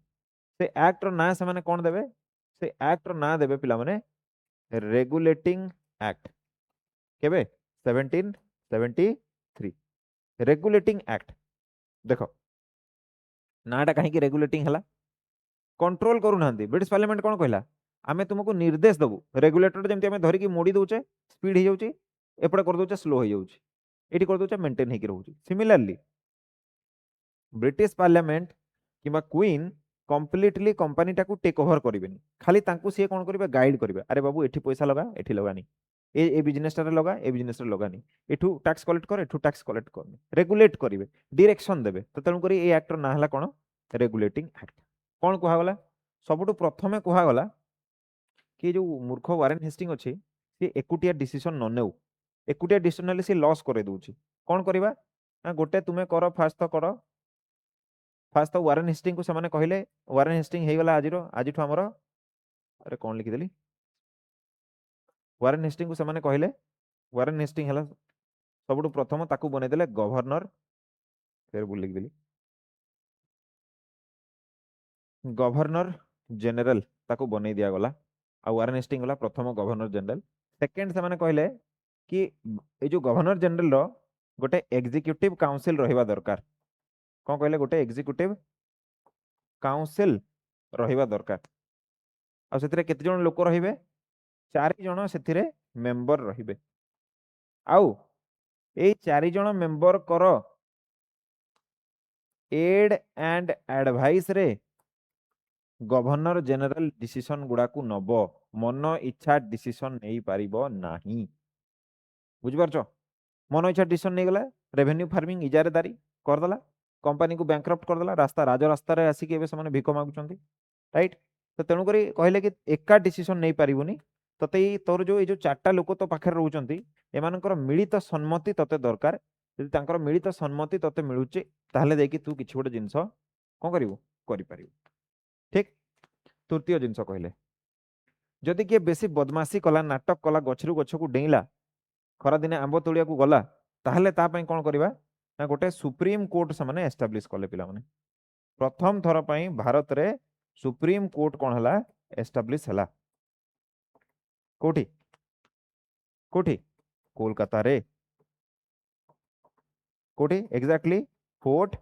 से एक्ट रो ना से माने कौन देबे से एक्ट रो ना देबे पिला माने रेगुलेटिंग एक्ट केबे 1773 रेगुलेटिंग एक्ट देखो नाटा कहीं रेगुलेटिंग हला कंट्रोल करूनाहांती। ब्रिटिश पार्लियामेंट कौन कहला आमे तुमको निर्देश दबु रेगुलेटर जेमती आमे धरिकी मोड़ी दउचे स्पीड हो जाउची एपटे कर दउचे स्लो हो जाउची एठी कर दउचे मेंटेन हेकी रहउची। सिमिलरली ब्रिटिश पार्लियामेंट किंबा क्वीन कंप्लीटली कंपनी टाकू टेक ओवर करिवेनी खाली तांकू सी कोन करिवे गाइड करिवे अरे बाबू एठी पैसा लगा एठी लगानी ए बिजनेस रे लगा ए बिजनेस रे लगानी एठू टैक्स कलेक्ट कर एठू टैक्स कलेक्ट करनी रेगुलेट करिवे डायरेक्शन देबे। तो तेणु करी ए एक्टर ना हला कोन रेगुलेटिंग एक्ट। कोन कुहा गला सबुठु प्रथमे कुहा गला कि जो मूर्ख वारेन हेस्टिंग अछि से एकुटिया डिसीजन न नेउ एकुटिया डिसीजन नेले से लॉस करे दउची कोन करिवा ना गोटे तुमे करो फास्ट तो करो फास्ट तो वारेन हेस्टिंग को से कहले वारेन हेस्टिंग हो गला आज हमर अरे कौन लिखिदेली वारेन हेस्टिंग को से कहले वारेन हेस्टिंग है सब प्रथम ताकू बनईदे गवर्नर फिर बोल लिखिदेली गवर्नर जनरल ताकू बनई दिया गला आ वारेन हेस्टिंग गला प्रथम गवर्नर जनरल। सेकेंड से कहले कि ए जो गवर्नर जनरल रो गोटे एग्जीक्यूटिव काउंसिल रहिबा दरकार कौन कहले गोटे एग्जीक्यूटिव काउंसिल रहिबा दरकार आ सेतिरे केते जण लोक रहिबे 4 जण सेतिरे मेंबर रहिबे आउ ए 4 जण मेंबर कर एड एंड एडवाइस रे गवर्नर जनरल डिसीजन गुडा को नब मन इच्छा डिसीजन नहीं पारिबो नाही बुझि पारछो मन इच्छा डिसीजन नहीं गला रेवेन्यू फार्मिंग इजारेदारी करदला कंपनी को बैंकरप्ट करदला रास्ता राज रास्ता रे आसी के एबे समान भिख मागुचंती राइट। तो तेणु करी कहले कि एका डिसीजन नहीं पारिबुनी तते तोर जो ए जो चारटा लोक तो पाखर रहउचंती एमानकर मिलित सम्मति तते दरकार यदि तांकर मिलित सम्मति तते मिलुचे ताहले देखि तू किछि गोटे जिंस कोन करिवु करि पारिबु ठीक। तृतीय जिंस कहले जदि किए बेसी बदमाशी कला नाटक कला गछरु गछ को डेइला खरा दिने आंब तोलिया को गला ताहले ता पई कोन करिबा ना गोटे सुप्रीम कोर्ट से एस्टाब्लिश कले पिला माने प्रथम थर पई भारत रे सुप्रीम कोर्ट कोन हला एस्टाब्लिश हला कोठी कोठी कोलकाता रे कोठी एग्जैक्टली फोर्ट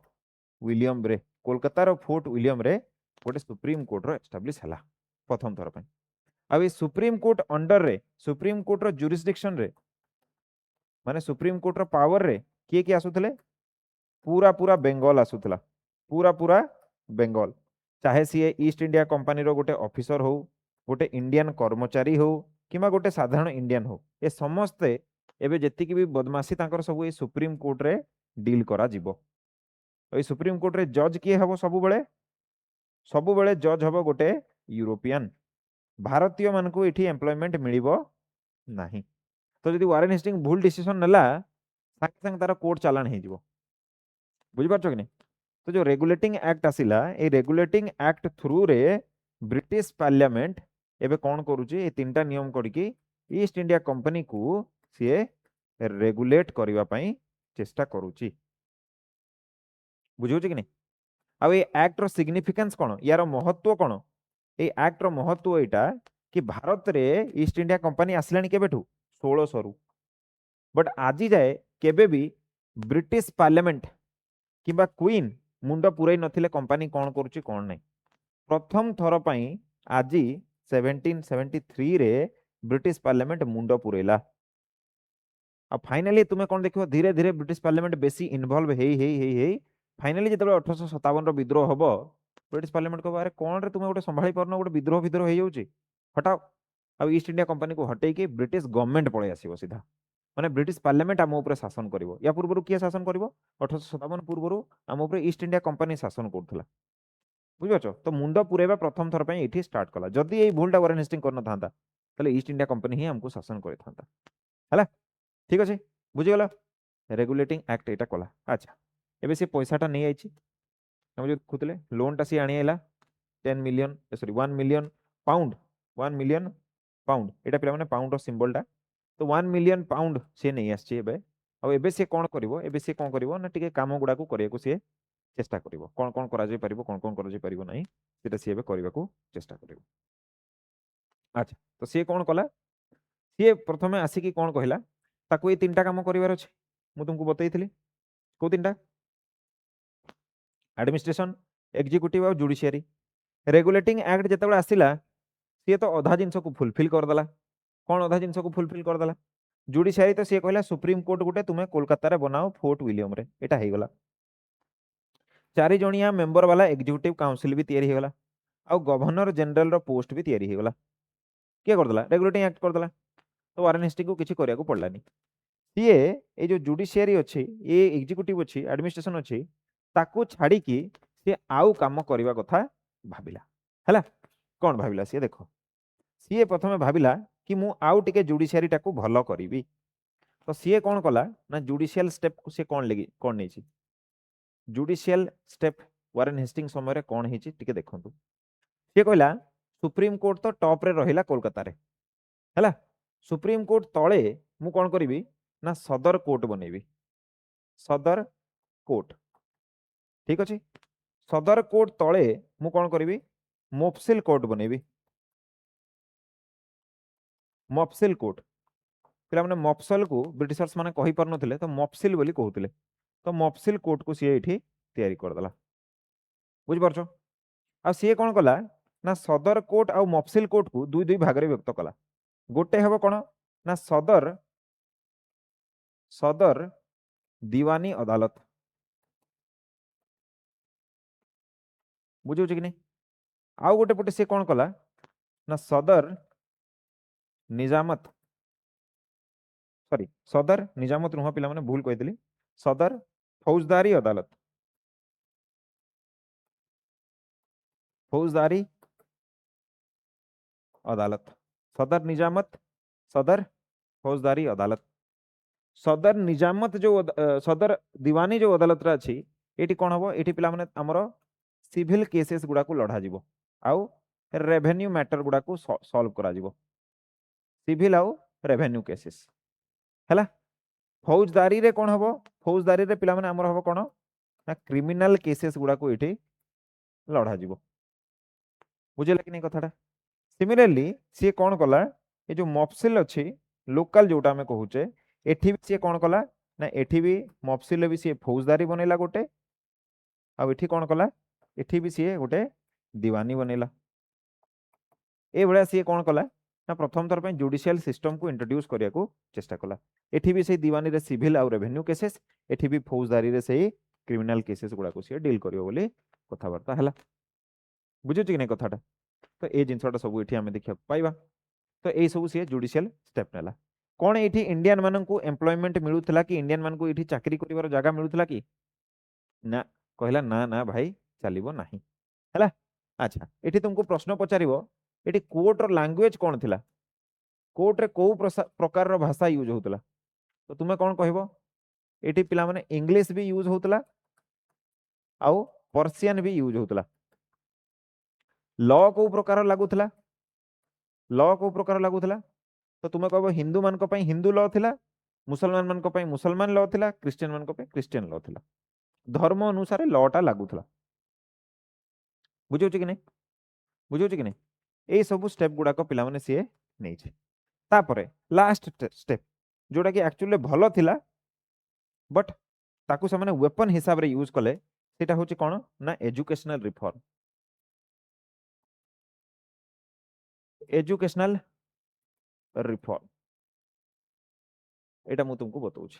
विलियम रे कोलकाता रो फोर्ट विलियम रे गोटे सुप्रीम कोर्ट रो एस्टाब्लिश हला प्रथम थर पई। अब ये सुप्रीम कोर्ट अंडर रे सुप्रीम कोर्ट रो जुरिस्डिक्शन रे माने सुप्रीम कोर्ट रो पावर रे किए किए आसुथले पूरा पूरा बेंगल आसुथला पूरा पूरा बेंगल चाहे सीए ईस्ट इंडिया कंपनी रो गोटे ऑफिसर हो गोटे इंडियन कर्मचारी हो किमा गोटे साधारण इंडियन हो ए समस्ते एबे जेतिकी भी बदमाशी तांकर सब ए सुप्रीम कोर्ट रे डील करा जिवो। ए सुप्रीम कोर्ट रे जज किए हबो सबु बेले जज हबो गोटे यूरोपियन भारतीय मान को एठी एम्प्लॉयमेंट मिलिबो नाही। तो जदि वारेन हेस्टिंग भूल डिसीजन नेला संगे संगे तार कोर्ट चालान हे जिवो बुझि पारछो कि नै। तो जो रेगुलेटिंग एक्ट आसिला ए रेगुलेटिंग एक्ट थ्रू रे ब्रिटिश पार्लियामेंट एबे कोन करूची ए तीनटा नियम करिकी ईस्ट इंडिया कंपनी को सीए रेगुलेट करिवा पई चेष्टा करूची बुझियो कि नै। आ ए एक्ट रो सिग्निफिकेंस कोन यार महत्व कोन ए एक्ट रो महत्व एटा कि भारत रे ईस्ट इंडिया कंपनी आसलानी केबेठू 1600 रु बट आजी जाए केबे भी ब्रिटिश पार्लियामेंट किबा क्वीन मुंड पुराई नथिले कंपनी कोन करूची कोन नै प्रथम थर पई आजी 1773 रे ब्रिटिश पार्लियामेंट मुंड पुरैला आ फाइनली तुमे कोन देखियो धीरे धीरे ब्रिटिश पार्लियामेंट बेसी इन्वॉल्व हेई फाइनली जेतबे 1857 रो विद्रोह हबो ब्रिटिश पार्लियामेंट को बारे कोन रे तुमे गोटे संभाली परनो गोटे विद्रोह हे जाउची हटाओ अब ईस्ट इंडिया कंपनी को हटेई के ब्रिटिश गवर्नमेंट पळे आसीबो सीधा माने ब्रिटिश पार्लियामेंट आम ऊपर शासन करिवो या पूर्वरु किए शासन करिवो 1857 पूर्वरु आम ऊपर ईस्ट इंडिया कंपनी शासन करथला बुझिपारछो। तो मुंड पुरेबा प्रथम थर पई एठी स्टार्ट कला जदी एई भूलटा वारेन हेस्टिंग करन थांता तले ईस्ट इंडिया कंपनी ही हमको शासन करे थांता हला ठीक अछि बुझि गेला रेगुलेटिंग एक्ट एटा कला। अच्छा एबे से पैसाटा नै आइछि हम जो खुतले लोनटा से आनी आइला 10 million sorry 1 million pound 1 million pound एटा पिला माने पाउंड रो सिंबलटा तो 1 मिलियन पाउंड से नहीं आछे एबे अब एबे से कोन करिवो एबे से कोन करिवो ना टिके काम गुडा को करिया को से चेष्टा करिवो कोन कोन करा जाय परिवो कोन करा जाय परिवो नाही सेटा से एबे करिवा को चेष्टा करिवो। अच्छा तो से कोन कला से प्रथमे आसी की कोन कहिला ताको ए तीनटा काम करिवार अछि मु तुमको बतैथिली को तीनटा एडमिनिस्ट्रेशन एग्जीक्यूटिव और जुडिशियरी रेगुलेटिंग एक्ट जेतेबेले आसिला सी तो अधा जिनस को फुलफिल करदेला कौन अधा जिनस को फुलफिल करदेला जुडिशियरी तो सी कहला सुप्रीम कोर्ट गुटे तुम्हें कोलकाता रे बनाओ फोर्ट विलियम रे एटा हे गला 4 जणिया मेंबर वाला एग्जीक्यूटिव काउंसिल भी तैयारी हे गला आ गवर्नर जनरल रो पोस्ट भी तैयारी हे गला के करदेला रेगुलेटिंग एक्ट करदेला तो वारेन हेस्टिंग को किछि करिया को पड़लानी सीए ए जो जुडिशियरी अछि ए एग्जीक्यूटिव अछि एडमिनिस्ट्रेशन अछि ताकू छाड़ी की से आउ काम करबा कथा भाबिला हला कोन भाबिला से देखो सीए प्रथमे भाबिला कि मु आउ टिके जुडिशियरी टाकू भलो करिवि तो सीए कोन कला ना जुडिशियल स्टेप को से कोन लेगी कोन नै छी जुडिशियल स्टेप वारेन हेस्टिंग समय रे कोन हेची टिके देखंतु से कहला सुप्रीम कोर्ट तो टॉप रे रहिला कोलकाता रे हला सुप्रीम कोर्ट तळे मु कोन करिवि ना सदर कोर्ट बनेबी सदर कोर्ट ठीक अछि सदर कोर्ट तळे मु कोन करिवि मोफसिल कोर्ट बनेबी मोफसिल कोर्ट पिला माने मोफसल को ब्रिटिशर्स माने कहि पर नथिले तो मोफसिल बोली कहउतिले तो मोफसिल कोर्ट को सी एठी तयारी कर दला बुझ परछो आ सी कोन कला ना सदर कोर्ट आ मोफसिल कोर्ट को दुई दुई भाग रे व्यक्त कला गोटे हेबो कोन ना सदर सदर दीवानी अदालत बुझौ कि नहीं आउ गोटे पटे से कोन कला ना सदर निजामत सॉरी सदर निजामत नुह पिला माने भूल कहितली सदर फौजदारी अदालत फौजदारी अदालत सदर निजामत सदर फौजदारी अदालत सदर निजामत जो सदर दीवानी जो अदालत रा अछि एटी कोन हबो एटी पिला माने हमरो सिविल केसेस गुडा को लढा जिवो आउ रेवेन्यू मैटर गुडा को सॉल्व करा जिवो सिविल आउ रेवेन्यू केसेस हैला फौजदारी रे कोन हबो फौजदारी रे पिला माने हमर हबो कोन ना क्रिमिनल केसेस गुडा को एटी लढा जिवो बुझिला कि नै कथाटा सिमिलरली सी कोन कला ए जो मफसिल अछि लोकल जोटा हमें कहूचे एठी भी सी कोन कला ना एठी भी मफसिल भी सी फौजदारी बनेला गोटे आ एठी कोन कला एठी भी सी गोटे दीवानी बनेला ए बडा सी कोन कला ना प्रथम थर पे जुडिशियल सिस्टम को इंट्रोड्यूस करिया को चेष्टा कला एठी भी से दीवानी रे सिविल आ रेवेन्यू केसेस एठी भी फौजदारी रे से क्रिमिनल केसेस गुडा को सी डील करियो बोली कथा वार्ता हला बुझु कि नै कथाटा तो ए जिनसटा सब एठी हमें देखिया पाइबा तो ए सब सी जुडिशियल स्टेप नेला कोन एठी इंडियन मानन को एम्प्लॉयमेंट मिलुथला कि इंडियन मान को एठी चाकरी करिवार जगह मिलुथला कि ना कहला ना ना भाई चलिबो नाही हला अच्छा एठी तुमको प्रश्न पचारिबो एठी कोर्ट रो लैंग्वेज कोन थिला कोर्ट रे को प्रकार रो भाषा यूज होतला तो तुमे कोन कहबो एठी पिला माने इंग्लिश भी यूज होतला आउ पर्शियन भी यूज होतला लॉ को प्रकार लागुथला लॉ को प्रकार लागुथला तो तुमे कहबो हिंदू मान को पई हिंदू लॉ थिला मुसलमान मान को पई मुसलमान लॉ थिला क्रिश्चियन मान को पई क्रिश्चियन लॉ थिला धर्म अनुसार लॉ टा लागुथला बुझौ कि नै बुझौ कि नै ए सब स्टेप गुडा को पिला माने से नै छै तापरे लास्ट स्टेप जोटा कि एक्चुअली भलो थिला बट ताकू से माने वेपन हिसाब रे यूज कले सेटा होची कोन ना एजुकेशनल रिफॉर्म एजुकेशनल रिफॉर्म एटा मु तुमको बताउछ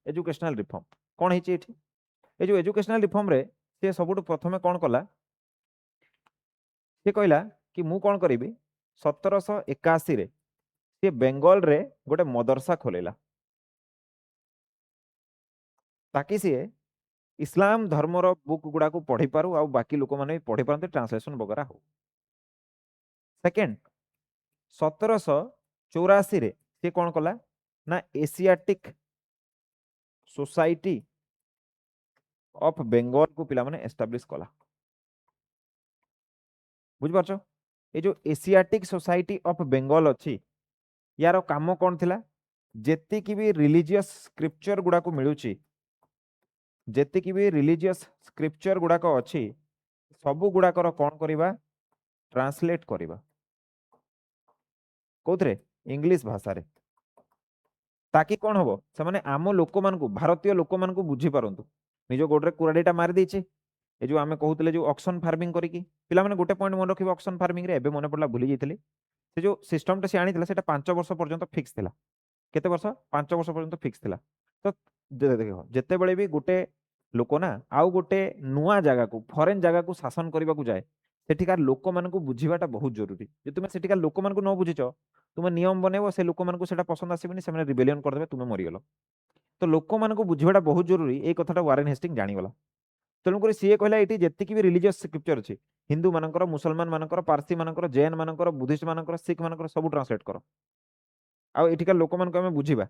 एजुकेशनल रिफॉर्म कोन हेची एठी ए जो एजुकेशनल रिफॉर्म रे से सबुठ प्रथमे कोन कला से कहला कि मु कोन करिवि 1781 रे से बेंगल रे गोटे मदरसा खोलेला ताकि से इस्लाम धर्म रो बुक गुडा को पढ़ी पारु आ बाकी लोक माने पढ़ी पारते ट्रांसलेशन वगैरह हो सेकंड 1784 रे से कोन कला ना एशियाटिक सोसाइटी ऑफ बेंगल को पिला माने एस्टैब्लिश कला बुझ पारछो ए जो एशियाटिक सोसाइटी ऑफ बेंगल अछि यारो काम कोन थिला जेति की भी रिलीजियस स्क्रिप्चर गुडा को मिलुची जेति की भी रिलीजियस स्क्रिप्चर गुडा को अछि सब गुडा कर कोन करिबा ट्रांसलेट करिबा कोथरे इंग्लिश भाषा रे ताकि कोन हबो से माने आम लोक मान को भारतीय लोक मान को बुझी परंतु निजो गोडरे कुराडीटा मार देछि ए जो आमे कहूतले जो ऑक्शन फार्मिंग करिकी पिला माने गोटे पॉइंट मन रखिबो ऑक्शन फार्मिंग रे एबे मने पड़ला भूली जाइतली से जो सिस्टम टा से आनितला सेटा 5 वर्ष पर्यंत फिक्स थिला केते वर्ष 5 वर्ष पर्यंत फिक्स थिला तो देखो जेते बेले भी गोटे लोक ना आउ गोटे नुआ जगह को फॉरेन जगह को शासन करबा को जाए सेठिकार लोक मान को बुझीबाटा बहुत जरूरी जे तुमे सेठिकार लोक मान को न बुझिच तुमे नियम बनेबो से लोक मान को सेटा पसंद आसीबनी से माने रिबेलियन कर देबे तुमे मरि गेलो तो लोक मान को बुझीबाटा बहुत जरूरी ए कथाटा वारेन हेस्टिंग जानि गला तेणुक सीए कहला ये जी भी रिलीजियस स्क्रिप्चर अच्छी हिंदू मानकर मुसलमान मानकर पारसी मानकर जैन मानकर बुद्धिस्ट मानकर सिख मानकर सब ट्रांसलेट कर आउ एठिका लोक मान को आमे बुझीबा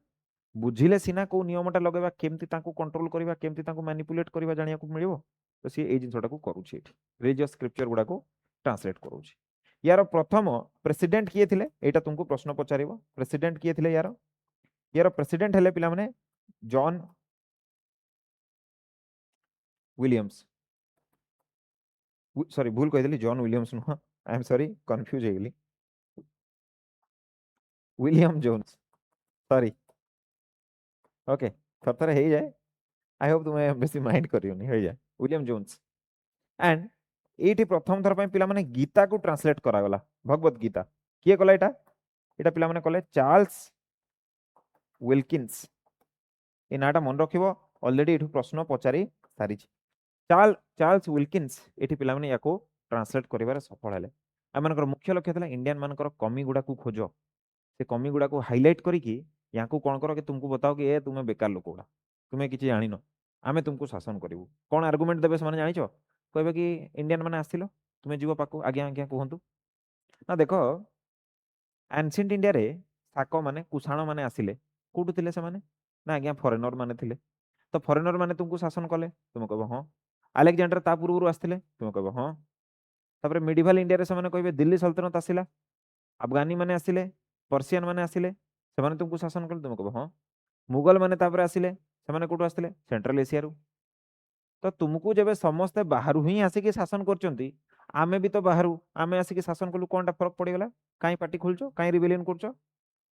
बुझिले सिना को नियमटा लगेबा केमती तांको कंट्रोल करबा केमती तांको मैनिपुलेट करबा जानिया को मिलिबो तो सी ए जिंसटा को करूची एठी रिलीजियस स्क्रिप्चर गुडा को ट्रांसलेट करूची यार प्रथम प्रेसिडेंट किए थिले एटा तुमको प्रश्न पचारिबो प्रेसिडेंट किए थिले यार यार प्रेसिडेंट हेले पिला माने जॉन विलियम्स सॉरी भूल कहिदली जॉन विलियम्स नुह आई एम सॉरी कंफ्यूज हेगली विलियम जोन्स सॉरी ओके थर हे जाए आई होप तुम्हें बेसी माइंड करियोनी हो जाए विलियम जोन्स एंड एठी प्रथम थर पिला माने गीता को ट्रांसलेट करा गला भगवत गीता किए कला एटा पिला माने कले चार्ल्स विल्किंस ए नाटा मन रखिबो ऑलरेडी एठु प्रश्न पचारि सारी चार्ल्स विल्किंस एठी पिला माने याको ट्रांसलेट करिवार सफल हेले आमनकर मुख्य लक्ष्य थला इंडियन मानकर कमी गुडा को खोजो से कमी गुडा को हाइलाइट करिकी याको कोन करो कि तुमको बताओ कि ए तुमे बेकार लोक गुडा तुमे किछि जानिनो आमे तुमको शासन करिवु कोन आर्गुमेंट देबे से माने जानिचो कहबे कि इंडियन माने आसिलो तुमे जीव पाकु आज्ञा आज्ञा कहंतु ना देखो एंशिएंट इंडिया रे साको माने कुषाण माने आसिले कोठु थिले से माने ना आज्ञा फॉरेनर माने थिले तो फॉरेनर माने तुमको शासन कले तुम कहबो हां अलेक्जेंडर ता पूर्व आसथिले तुम कहबो हां तापर मिडिवल इंडिया रे से माने कहबे दिल्ली सल्तनत आसिला अफगानी माने आसिले पर्शियन माने आसिले से माने तुमको शासन कले तुम कहबो हां मुगल माने तापर आसिले से माने कोठु आसथिले सेंट्रल एशिया रु तो तुमको जब समस्ते बाहर ही आसिक शासन कर आमे भी तो बाहर आमे आसिक शासन कलु कौन फरक पड़गला कहीं पार्टी खोलछ कहीं रिबेलियन कर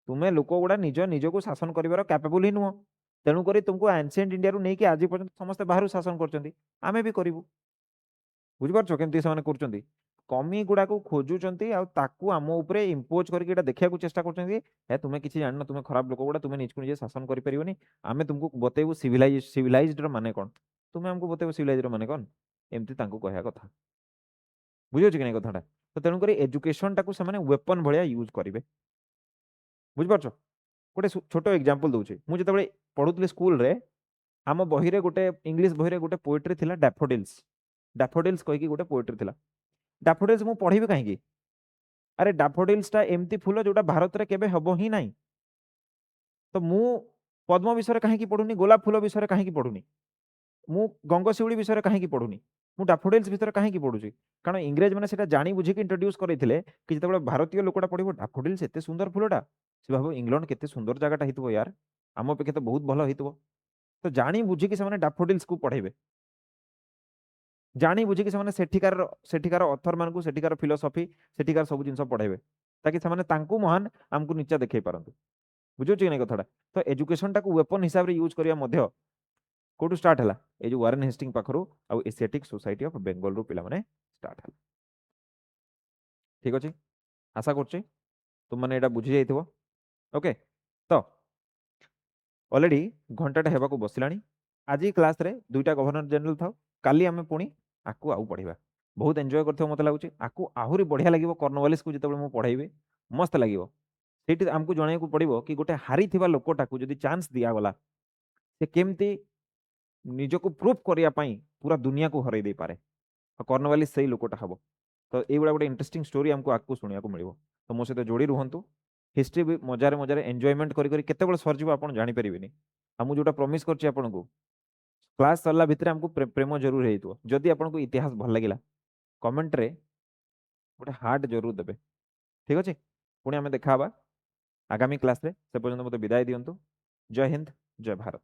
तुम्हें लोक गुड़ा निज निज को शासन कर कैपेबल ही नुह तेणुक तुमको एंशिएंट इंडिया नहीं कि आज पर्यंत समस्त बाहर शासन करमे भी करूँ बुझिपार केमती से कर कमी गुड़ा को खोजुंट आम उपरे इम्पोज करके देखा चेष्टा कर तुम्हें किसी जान तुम्हें खराब लोक गुड़ा तुम्हें निजक निजे शासन करें आम तुमको बतेबू सिविलाइज्ड माने कौन तुम्हें आमको बतेबू सिविलाइज्ड माने कौन एमती कहया कथा बुझे कि नहीं कथाटा तो तेणुक एजुकेशन टाक से वेपन भाया यूज करेंगे बुझिपार गोटे छोट एग्जांपल दूचे मुझे जो पढ़ुली स्कूल रे आम बही रे गोटे इंग्लिश बही रे गोटे पोएट्री थिला डैफोडिल्स कहीकि गोटे पोएट्री थिला डैफोडिल्स मु पढ़ी कहीं अरे डैफोडिल्स टा एमती फूल जोटा भारत रे केबे हबो ही नाही तो मु पद्म विषय कहीं पढ़ुनी गोलाप फूल विषय कहीं पढ़ुनी मु गंगशिउली विषय कहीं पढ़ुनी मु डैफोडिल्स विषय कहीं पढ़ुची कारण इंग्रेज मैंने सेटा जानी बुझी इंट्रोड्यूस करते कि जो भारतीय लोकटा पढ़ो डैफोडिल्स एते सुंदर फूलटा से भाव इंग्लैंड केते सुंदर जगह होइतो यार आम अपेक्षा तो बहुत भल होइतो तो जानी बुझी से डैफोडिल्स को पढ़ेबे जानी बुझी सेठिकार ऑथर मान को सेठिकार फिलोसफी सेठिकार सब जिन पढ़ेबे ताकि से महान आमको नीचा देखई पारंतु बुझुछ कि नहीं कथाटा तो एजुकेशन टाक वेपन हिसाब रे यूज करिया मध्य कोटू स्टार्ट हला ए जो वारेन हेस्टिंग पाखरु आ एशियाटिक सोसाइटी ऑफ बेंगल रु पिला माने स्टार्ट हला ठीक अछि आशा करछि तुम माने एटा बुझी जाइथिबो ओके तो ऑलरेडी घंटाटा हेबा को बसिलानी आज क्लास रे दुईटा गवर्नर जनरल था काली आमे पुणी आकु आउ पढ़िबा बहुत एंजॉय करथो मते लागुछि आकु आहुरी बढ़िया लागिवो कॉर्नवालिस को जेतेबे मु पढ़ाइबे मस्त लागिवो सेठी हमकु जणाय को पड़िबो कि गोटे हारी थिबा लोकटा को जदी चांस दिया गला से केमती निजको प्रूफ करिया पई पूरा दुनिया को हरई दे पारे कॉर्नवालिस सही लोकटा हबो तो ए बड़ा गोटे इंटरेस्टिंग स्टोरी हमको आकु सुनिया को मिलिबो तो मो सहित जोड़ी रुहंतु हिस्ट्री भी मजारे मजारे एंजॉयमेंट करी करी केते बेल सरजिबो आपण जानि परिबेनी हमु जोटा प्रॉमिस करछि आपण को क्लास सरला भितर हमको प्रेम जरूर हेइतो जदि आपण को इतिहास भल लागिला कमेंट रे गोटे हार्ट जरूर देबे ठीक अछि पुणी आमे देखाबा आगामी क्लास रे से पर्यंत मते विदाय दियंतु जय हिंद जय भारत।